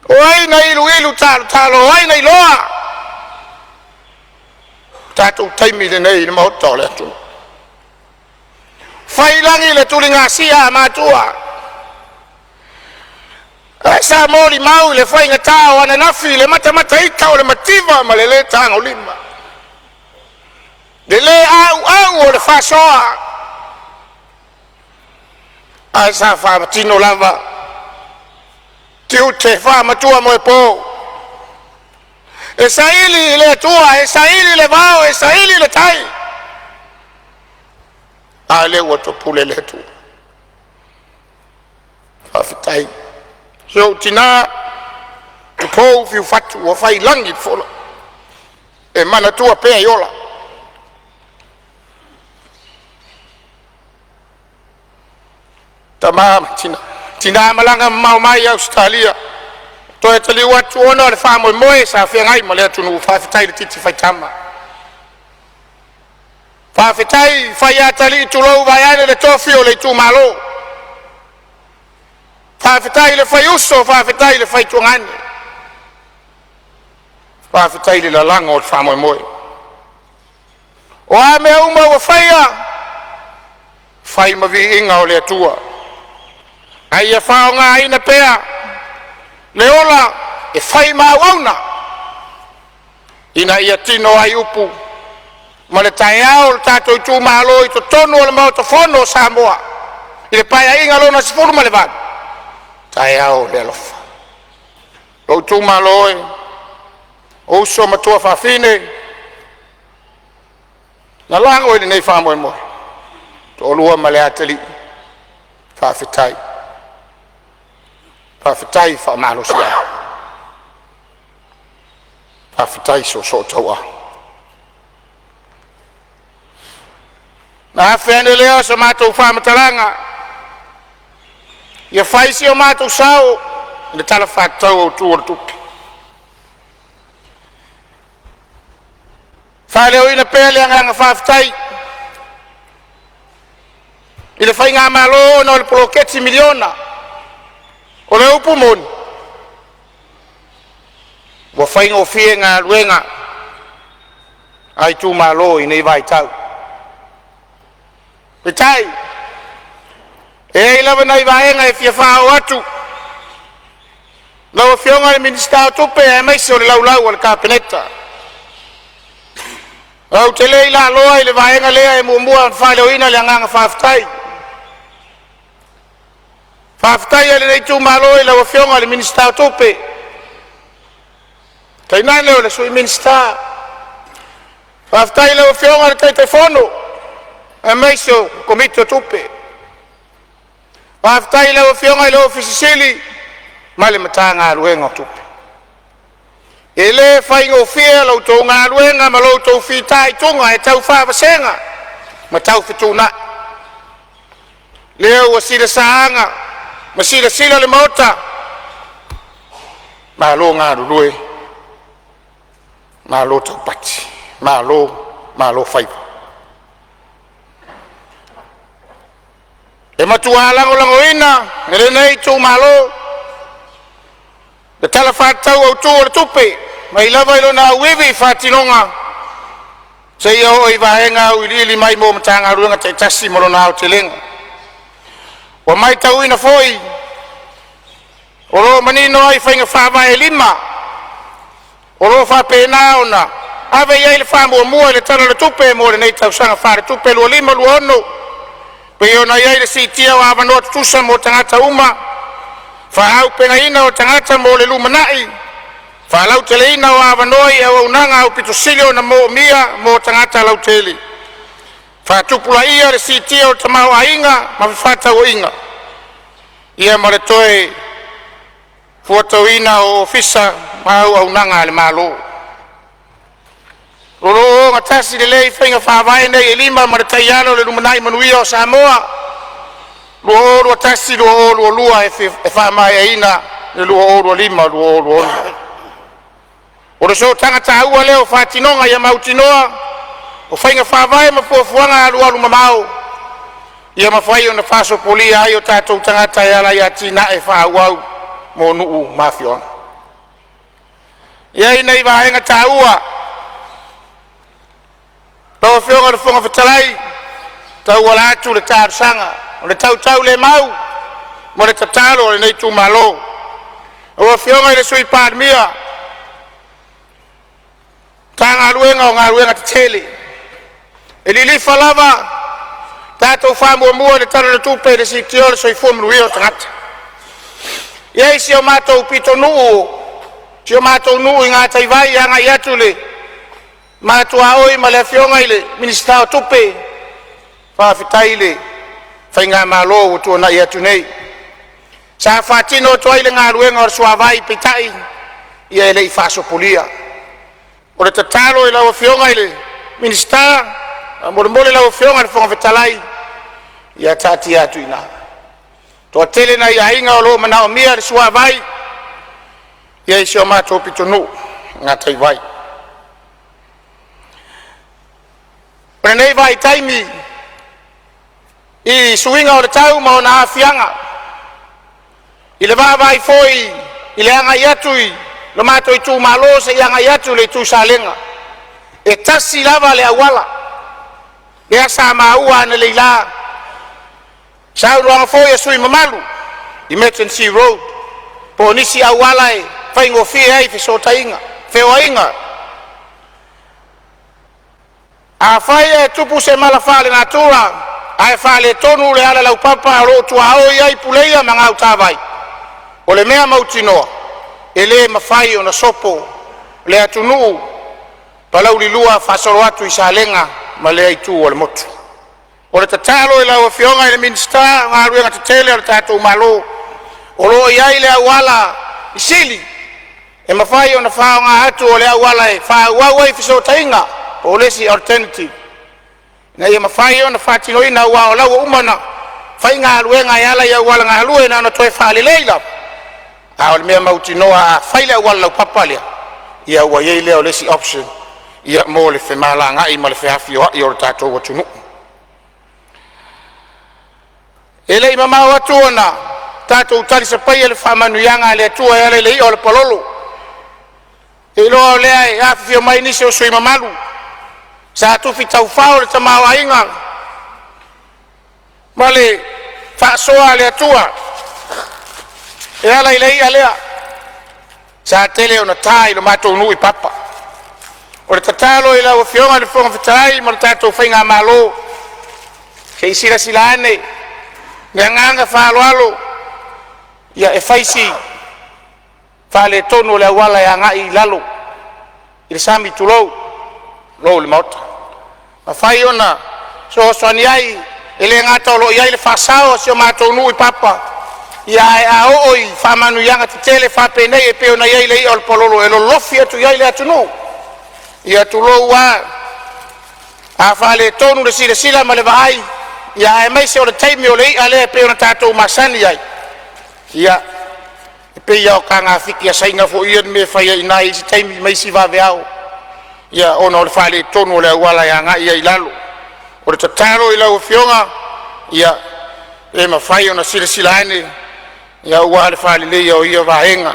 Oi na ilu talo oi na iloa. Tato taimi le nei mo to le tu. Fai langi le tulinga sia matua. Esa moli mau le fai ngata wana nafi le mata ita o le mativa ma le tanga lima. De le au le fasoa. Asa fa matino lava. Tiu te fa matua mo po. Esa ili le tua, esa ili le vao, esa ili le tai. Ale wato pule le tu. Fafitai. So tina ko fi fatu wa fai langi folo. E mana tua pe yola. Tamam tina malanga mau mai Australia. To tali watu ona le famo moe sa fe ngai male tunu fafitai le titi faitama. Fafitai faya tali tulo vayane le tofio le tu malo. Fafitai le fayuso fafitai le faitungane. Fafitai le lango le famo moe. O ame uma wa faya. Fai mavi inga o le tua. Ai fa nga ina pea. Leola e fai mawauna. Ina ia tino ai upu. Ma le taiao le tato tu malo I to tonu o le mau to fono Samoa. I le paia inga lona sifuru ma le vana. Taiao le alofa. Lo tu malo e. O so matua fafine. Na lango I nei famo e mo. To lua ma le atali. Fafitai. Fafitai fa malo sia. Fafitai so taua. Na fene leo so matou fa matalanga. Ia fai si o matou sao. Le tala fa tau tu o tupi. Fa leo ina pele anga fafitai. Ile fai nga malo no le proketi miliona. O le upu moni. Wa fai ngo fie nga luenga. Ai tu malo I nei vai tau. Petai. E lava nei vai nga fie fa watu. Lawa fionga le minister tupe e mai so le laulau al kapeneta. Au tele ila loa ile vai nga lea e mumbua fa le ina le nganga fafitai. Fafitai ele nei tu malo ila wa fionga le minister tupe. Kaina leo le sui minister. Fafitai ele wa fionga le te fono. E meiso komito tupe. Fafitai ele wa fionga le ofisili. Male matanga aluenga tupe. Ele fai ngo fia lo to nga aluenga ma lo to fitai tunga e tau fa vasenga. Ma tau fituna. Leo wasila saanga. Masila le mota. Malo nga lue. Malo tau pati. Malo fai. E matua lango ina. Ele nei tu malo. Le tala fatau au tu o tupe. Mai lava ilo na wivi fatinonga. Se yo I vaenga u ili mai mo matanga ruanga te tasi mo na o telenga. Wa mai tau ina foi. Olo manino ai fainga fava e lima. Olo fa pena ona. Ave ia ile famu mo le tala le tupe mo le nei tau sanga fa tupe lo lima lo ono. Pe ona ia ile sitia wa vano tusa mo tangata uma. Fa au pena ina o tangata mo le lumanai. Fa lau tele ina wa vanoi e unanga au pitusilio na mo mia mo tangata lau tele. Fa tupula ia le sitia o tamau a inga ma fata o inga. Ia maretoe fuato ina o ofisa ma au unanga le malo. Lolo ngatasi le lei whainga whawai nei e lima marataiano le lumanai manuia o Samoa. lua tasi lua e whaamaeina le lua lima lua. O le so tangata aua leo whatinonga ia mautinoa o whainga whawai ma fuafuanga alu mamau ia mawhai o na whaso polia ai o tātou tangata ia la ia tina e whauau mo nuu mafiona. Ia ina iwa henga tāua tau whionga le whonga whatalai tau wala atu le tārsanga o le tau le mau mo le tatalo le nei tu malo o whionga i le sui Palemene ka ngā ruenga o ngā ruenga te tele. E li whalava, tātou whamua le tala le tupe le si tio le soi fuamu rio tangata. Iei si o mātou pito nuu, si o mātou nuu i ngā taiwai anga i atu le, mātou aoi ma le whionga i le minista o tupe, whawhitai le, whai ngā mālo o tuana i atu nei. Sa whatino toai le ngā ruenga o suawai pitai, ia ele i whasopolia. O le tatalo i lau whionga i le minista, mole lau whionga le whonga whetalai, ia tāti atu ina. Toa tele na ia inga o lo mana o mia le sua vai, ia isi o mātou pitonu, ngā tai vai. Pere nei vai taimi, i suinga o le tau ma o na awhianga, i le vai foi, i le anga i atui, lo mato i tu malo se yang ayatu le tu salenga e tasi lava le awala le asa maua na leila sa ruanga foi sui mamalu emergency road po nisi awala e faingo fi ai fi sotainga feoinga a fai e tupu se mala fale natura ai fale tonu le ala lau papa ro tu ao ai puleia manga utavai o le mea mautinoa ele mafai ona sopo le atunu palau li lua fasoro atu i salenga ma le aitu o le motu o le tatalo i lau whionga i le minista ngā ruenga te tele o le tātou malo o lo iai le awala i sili e mafai ona whao ngā atu o le awala e whauau e fiso tainga o lesi alternative na ia mafai ona whatino ina ua o lau umana whai ngā ruenga i ala i awala ngā lue na ona toe whale leila a le mea mautinoa a whaile wala lau papalea ia ua iei leo lesi option ia mo le whemala ngai ma le whehafi o i o le tātou watunu. E lei mamau atu ona tātou tari sa pai le whamanuianga le atua e lei o le palolo. E loa lea e awhio mai nisi o sui mamalu sa tufi tau whao le tamau ainga ma le whaasoa le atua e ala i lei alea sa tele ona tai lo matou nui papa o le tatalo i lau whionga le whonga whetai ma le tātou whainga malo ke i sila ane ngā nganga whaaloalo ia e whaisi whaale tonu le awala e ngai lalo i le sami tulou lo le maota ma whai ona so soani ai e le ngata o lo iai le whasao si o matou nui papa ia e a oi whamanu ianga te tele whapenei e peo na iai lei o le pololo e lo lofi atu iai le atunu ia tulou a whale tonu le sila ma le vaai ia e maise o le taimi o le ia le e peo na tātou masani ai ia e pe ia o ka ngā whiki a sainga fo ian me whaia ina i si taimi maisi vave au ia ona o le whale tonu o le awala ia ngai ia i lalo o le tataro i lau whionga ia e ma whai ona sila ane ia ua le whalelei o ia vahenga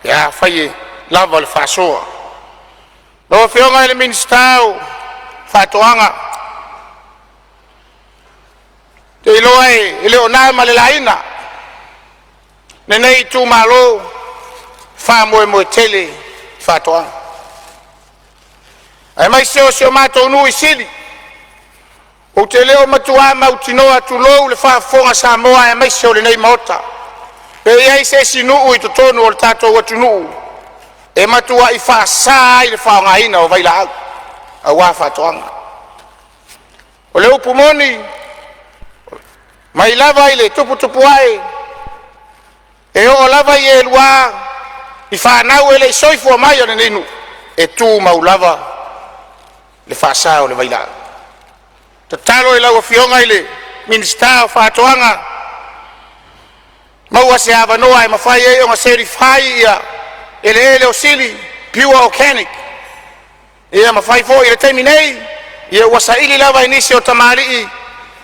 ia whai lava le whasoa lo whionga i le minista o whatoanga te iloa e leo nā ma le laina nenei tu malo whamoe tele whatoanga ai mai seo mātou nui sili o te leo matua mautinoa tu lou le whaafonga sa moa e mai seo le nei maota pe iai se sinuu i totonu o le tātou atunuu e matua i whaasa i le whaongaina o vaila au a wā whatoanga o le upu moni mai lava i le tupu ai e o lava i e lua i whanau e le soifua mai o le nenu e tū mau lava le whaasa o le vaila au ta talo i lau whionga i le minista o whatoanga maua se avanoa e mafai e o certify ia ele o sili pure organic ia mafai fo ia terminei ia wasaili lava inisi o tamali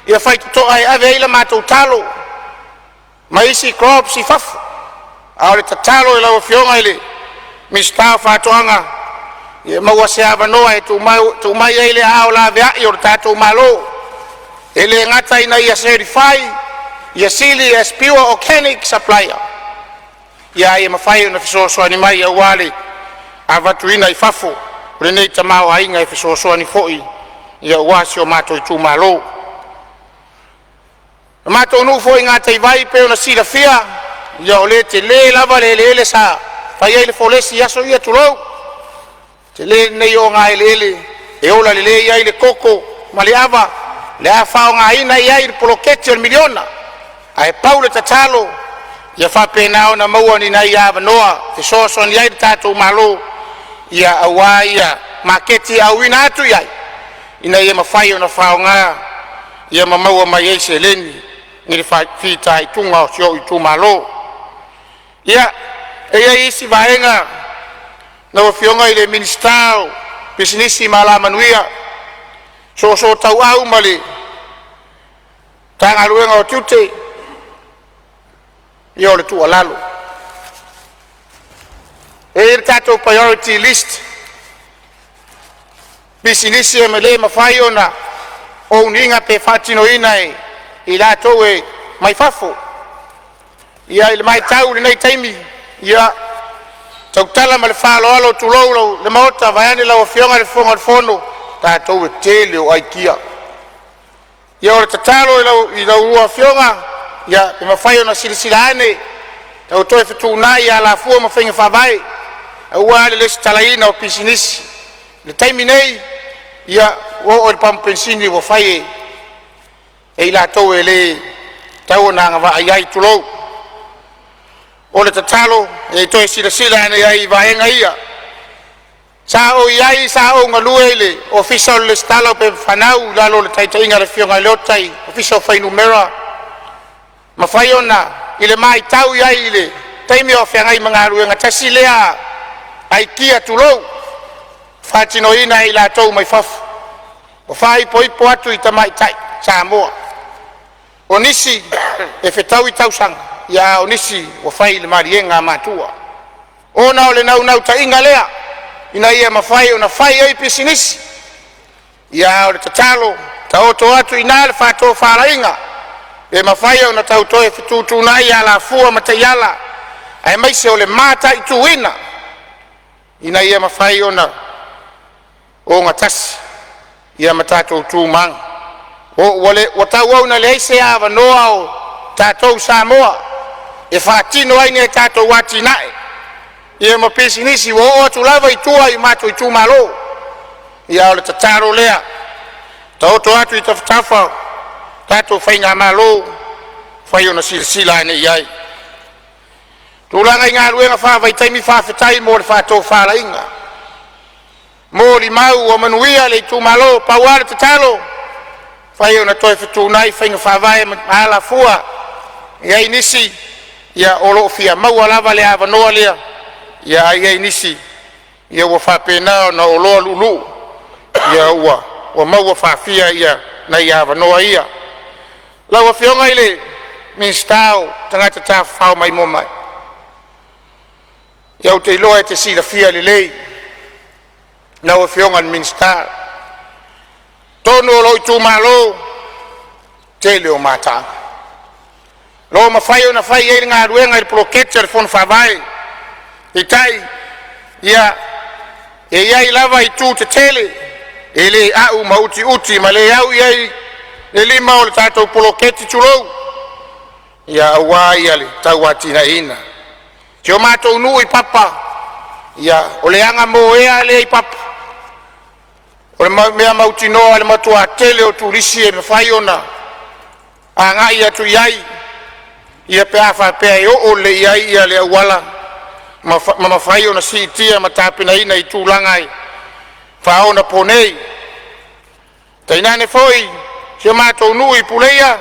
ia fai to ai ave ila matou talo maisi crops i fafu ale tatalo ila o fionga ile mista fatoanga ia maua se avanoa e tu mai ile ao la vea i o tatou malo ele ngata ina ia certify ia sili as pure organic supplier ia ia mafai na fisoso ani mai au wale avatuina i fafu renei tamao ainga e fisoso ani foi ia wasi o mato i tu malo mato nu foi ngata i vai pe ona sila fia ia ole te le lava le sa fai ele folesi aso ia tulo te le nei o nga ele e ola le ia ile koko maliava le afao nga ina ia i poloketi o miliona ai paule tatalo ia fa pena ona maua ni nai ava noa te soso ni ai tatou malo ia awa ia maketi au ina atu ia ina ia mafai ona faonga ia mamaua mai ai se leni ni fa fita i tunga o sio i tu malo ia ia isi vaenga na fionga ile ministao business mala manuia so tau au mali tanga luenga o tute ia le tu alalo e tato priority list business e mele mafai ona o ninga pe fatino inai ila towe mai fafo ia ile mai tau nei taimi ia tautala mal falo alo tulolo le mota vaiani la ofionga le fonga fono tato tele o aikia ia o tatalo ila ua fionga ia e mafai ona silsilane tau toe fitunai ala fua mafinga favai ua le talaina o business le taimi nei ia o pampensini wo fai e ila tau ele tau na ngava ai tulo o le tatalo e toe silsilane ai vaenga ia sa o iai sa o ngalue le official le stalo pe fanau lalo le taitainga le fionga lotai official fai numera mafai ona ile mai tau iai le taimi o fiangai mangalu nga tasilea ai kia tulo fatino ina ila tau mai faf o fai po atu i tamai tai sa moa onisi e fetau i tau sang ya onisi o fai le marienga matua ona ole nau tainga lea ina ia mafai ona fai ai business ia o tatalo tauto atu ina le fato farainga e mafai ona tauto e fitutu na ia la fua matayala ai mai se ole mata ituina ina ia mafai ona o ngatas ia matato tu mang o wale watawa una le se ava noa o tato samoa e fatino ai ne tato wati nai ia ma business wo tu lava i tua i mato i tu malo ia o le tataro lea tauto atu i taftafa tato fainga malo fai ona silsila ne iai tulanga inga luenga fa vai taimi fa fetai mo le fato fala inga mo li mau o manuia le tu malo pawar tatalo fai ona toi fitu nai fainga fa vai ala fua iai nisi ia olo fia mau lava le ava noa lea ia ai nisi ia wa fa pena na olo lulu ia wa mau fa fia ia na ia va noa ia la wa fionga ile minstao tangata ta fa mai mo mai ia te loe te sila fia le na wa fionga minsta tono lo tu malo tele o mata lo ma fai ona fai e nga ruenga il proketcher fon fa vai itai ia e ia lava i tu te tele ele au uti male au ia le lima o tato poloketi tulo ia wa ia le tawati na ina tio mato nu i papa ia ole anga mo ia le i papa ole me mauti no ale matua tele o turisi e fai ona anga ia tu iai ia pe afa pe o le iai ia le wala ma fai ona sitia matapina ina i tulangai fa ona ponei tainane foi se mato nui puleia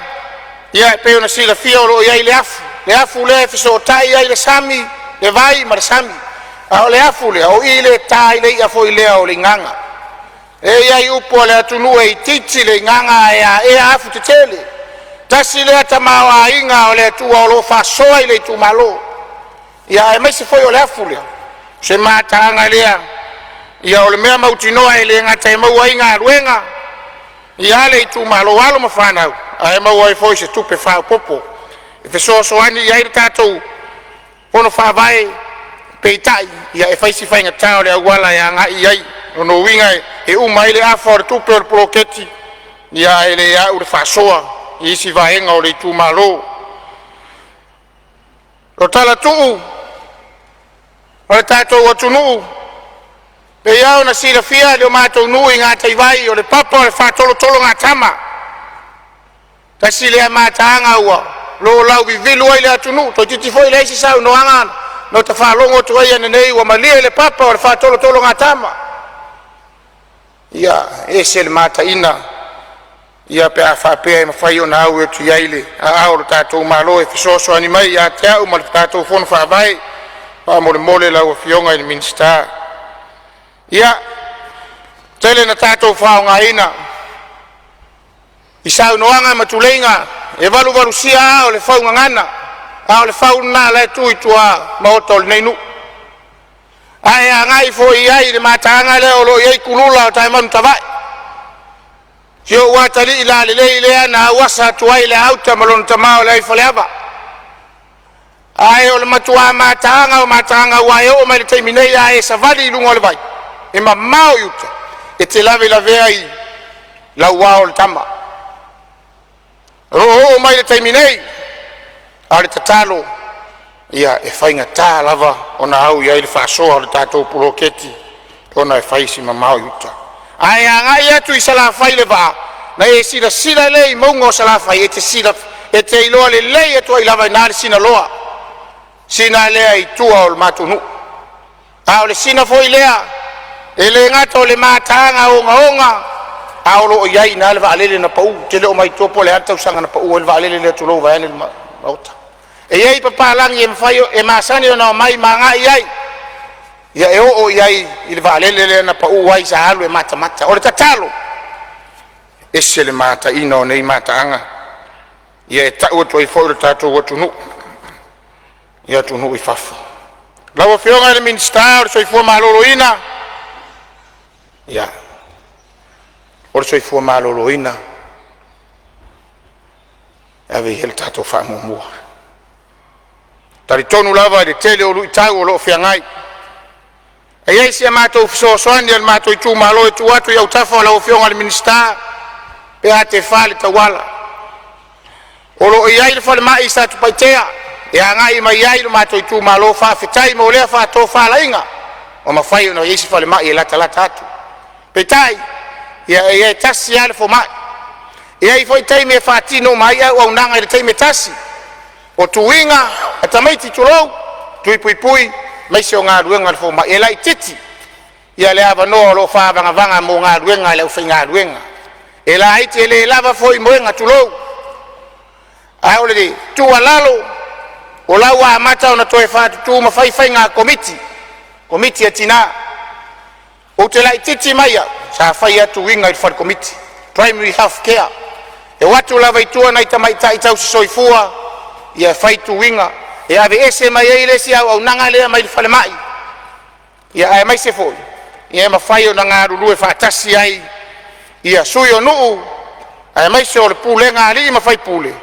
ia pe ona sila fia o ia ile afu le afu le fesotai ai le sami le vai ma le sami a le afu le o i le tai le ia foi le o le nganga e ia upo le atunu e titi le nganga e afu te tele tasi le tamawa inga o le tua o lo fa soa i le tu malo ia e mai se foi o le afu le se matanga lea ia o le mea mautinoa e le ngata e maua inga ruenga ia le tu malo walo mafana ai maua e foi se tupe fa popo e fe so ani ia i tatou ono fa vai peitai ia e faisi fainga tau le awala ia ngai ai ono winga e umai le afor tupe o proketi ia ele ia u fa soa i si vaenga o le tu malo o tala tu o tatou o tunu pe ia na sila fia le matou nui ngā tai vai o le papa o le fa tolo ngā tama tasi le matanga ua lo lau vivilu ai le atunu to titi foi le si sau no anga no ta fa longo to ai nei wa malia le papa o fa tolo ngā tama ia ese le mata ina ia pe a fa pe ma fai ona au tu yaile a o tatou malo e fisoso ani mai ia te au mal tatou fon fa vai pa mole lau fionga i minsta ia tele na tatou fa nga ina isau noanga matulenga e valu sia o le fau ngana a o le fau na le tu itua maotol neinu ai ngai fo ai le matanga le o lo ai kulula o taimam tavai sio watali ila le na wasa tuai le auta malon tamao le faleava ai o le matua matanga wa o mai terminei ai savali lungo le vai e mamao yuta e te lave ai la wao tama roho mai le terminei ale tatalo ia e fainga ta lava ona au ia le faso le tatou proketi ona e faisi mamao yuta ai anga ia tu isala fai le va na e sila le mongo sala fai e te sila e te ilo le e tu lava na sina loa sina le ai tua o matunu a le sina foi lea e le ngato le matanga onga aulo iai na le valele na pau te le mai topo le ata usanga na pau le valele le tulo va le mauta e iai papa lang e mfaio e masani ona mai manga iai ia e o iai il valele le na pau wai sa alu e mata o le tatalo ese le mata ino nei mata anga ia e tau to i fo le tato o tunu ia tunu i fafu lawa fionga le minister so i fo maloloina ia or so i fo maloloina ave hel tato fa mo tari tonu lava de tele o tau o lo fiangai e ai se mato so soani al mato tu malo tu atu ya utafa la fionga le minister pe ate fale tawala o lo iai le fale mai sa tu paitea e ngai mai iai le mato tu malo fa fitai mo le fa to fa lainga o ma fai no yesi fale mai la atu petai ia tasi ale fo mai ia foi tai me fatino mai au nanga le tai me tasi o tuinga atamaiti tulo tui pui mai se nga ruenga fo mai elai titi ia le ava no lo fa vanga mo nga ruenga le ufinga ruenga elai tele lava foi moenga tulo ai ole tu alalo o lawa mata ona toe fa tu ma fai nga komiti atina o te lai titi mai sa fai atu winga i far committee primary health care e watu lava i tua na itamai tai tau soifua ia fai tu winga e ave ese mai ele si au nanga le mai fale mai ia ai mai se foi ia ma fai o nanga rulu e fatasi ai ia sui o nuu ai mai se o le pule nga ali ma fai pule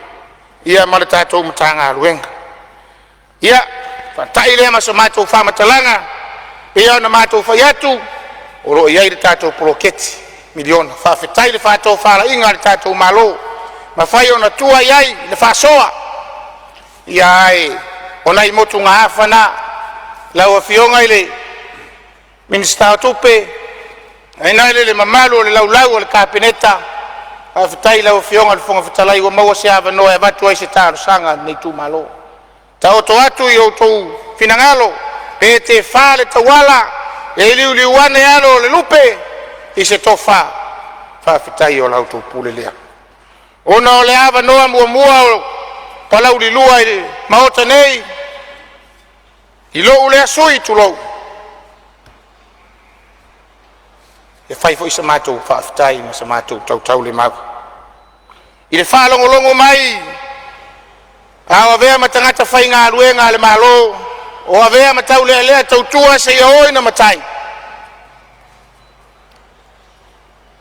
ia ma le tatou matanga luenga ia fatai le ma so matou fa matalanga ia na matou fai atu o lo ia i tatou proketi miliona fa fetai le fatou fala inga le tatou malo ma fai ona tua iai le fasoa ia ai ona i motu nga afana lau fionga ile minister tupe ai na le mamalo le lau le kapineta fa fetai lau fionga le fonga fetalai o maua se ava no e batu ai se taro sanga nei tu malo ta oto atu i o tou finangalo pe te fale tawala e liu wane alo le lupe i se tofa fa fitai o lauto pule lea ona o le ava noa mua palau li lua i maota nei i lo le asui tu lo e fai fo isa matou faafetai ma sa matou tautau le mau i le faalogologo mai a avea ma tagata faigaluega a le malo o avea ma taulealea tautua seia oi na matai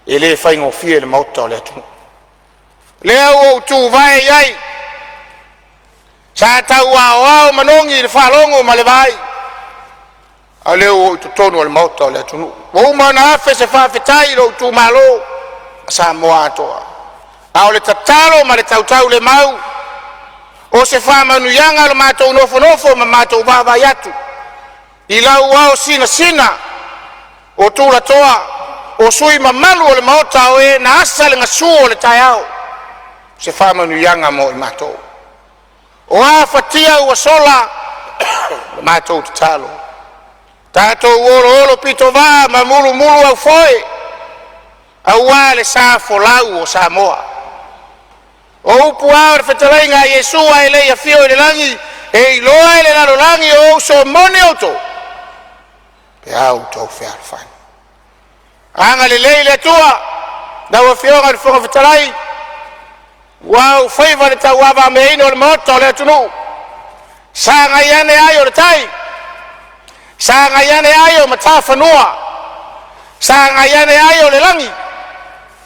e lē faigofia i le maota o le atunuu lea ua outu vae iai sa tau aoao manogi i le faalogo ma le vai a lea ua ou totonu o le maota o le atunuu ua uma ona afe se faafetai i lo outu malo a sa moa atoa a o le tatalo ma le tautau le mau o se faamanuiaga o le matou nofonofo ma matou vavai atu i lau ao sinasina o tulatoa o sui mamalu o le maota o e na asa le gasū o le taeao se faamanuiaga mo i matou o a fatia ua sola le matou tatalo tatou oloolo pitovā ma mulumulu au foe auā le sa folau o samoa o upu ao le fetalaiga a iesu ae lei afio i le lagi e iloa i le lalolagi o ou somoni outou pe a outou fealofani aga lelei le atua lau afioga le foga fetalai ua au faiva le tauava meaina o le maota o le atunuu sa gai ane ai o le tai sa gai ane ai o matafanua sa gai ane ai o le lagi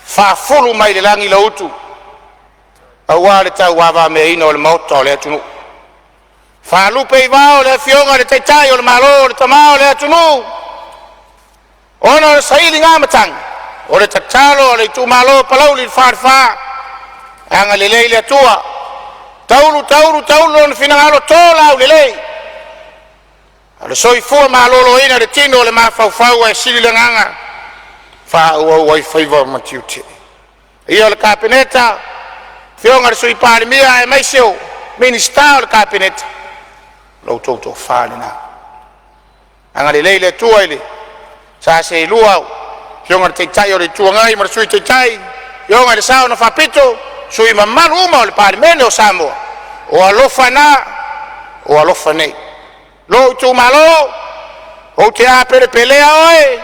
faafulu mai le lagi lautu auā le tauava meaina o le maota o le atunuu faalupe iva o le afioga le taitai o le malo o le tamā o le atunuu ona o le saili gamatagi o le tatalo o le itumālo palauli le fālefā aga lelei le atua taulu lona finagalo tō lau lelei a le soifua malōlōina le tino o le mafaufau ae sililagaga faauau ai faiva ma tiutie ia o le kapeneta fioga le sui palemia e maiseo minista o le kapeneta loutou tofā lenā aga lelei le atua i le sa se ilua fioga le taitai o le tuagai ma le sui taitai ioga i le sao na faapito sui mamalu uma o le palemene o samoa o alofa na o alofa nei lo itumālo ou te a pelepelea oe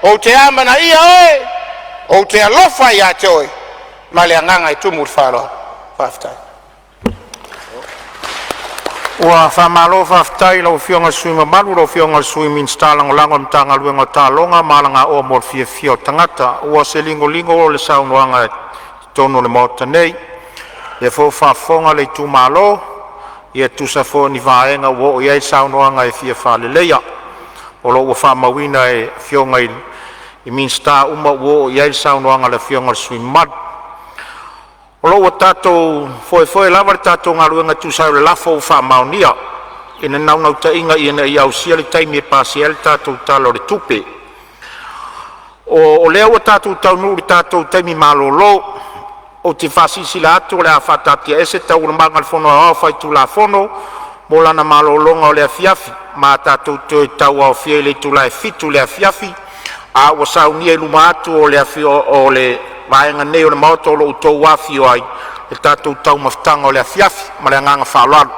ou te a manaia oe ou te alofa iā te oe ma le agaga i tumu le faaloa faafetai ua faamālo faafetai lau fioga le sui mamalu lau fioga le sui minista lagolago le matagaluega o taloga ma lagao mo le fiafia o tagata ua se ligoligo o le saunoaga tonu le maota nei ia fo faafofoga le itumālo ia tusa fo ni vaenga wo ia saunoanga e fia faleleia o lo ua faamauina e fionga i minsta uma wo ia saunoanga le fionga sui mat o lo ua tatou foi lava le tatou galuega tusa le lafo faamaunia ina naunau taʻiga ina i ausia le taimi e pasia le tatou talo le tupe o lea ua tatou taunuu le tatou taimi malōlō o te fasisila atu o le a faatatia ese taulamaga le fonoaoa faitulafono mo lana malōloga o le afiafi ma tatou toe tauaofia i le itulae fitu le afiafi a ua saunia i luma atu o le o le vaega nei o le maota o loʻu tou afio ai le tatou taumafutaga o le afiafi ma le agaga faaloalo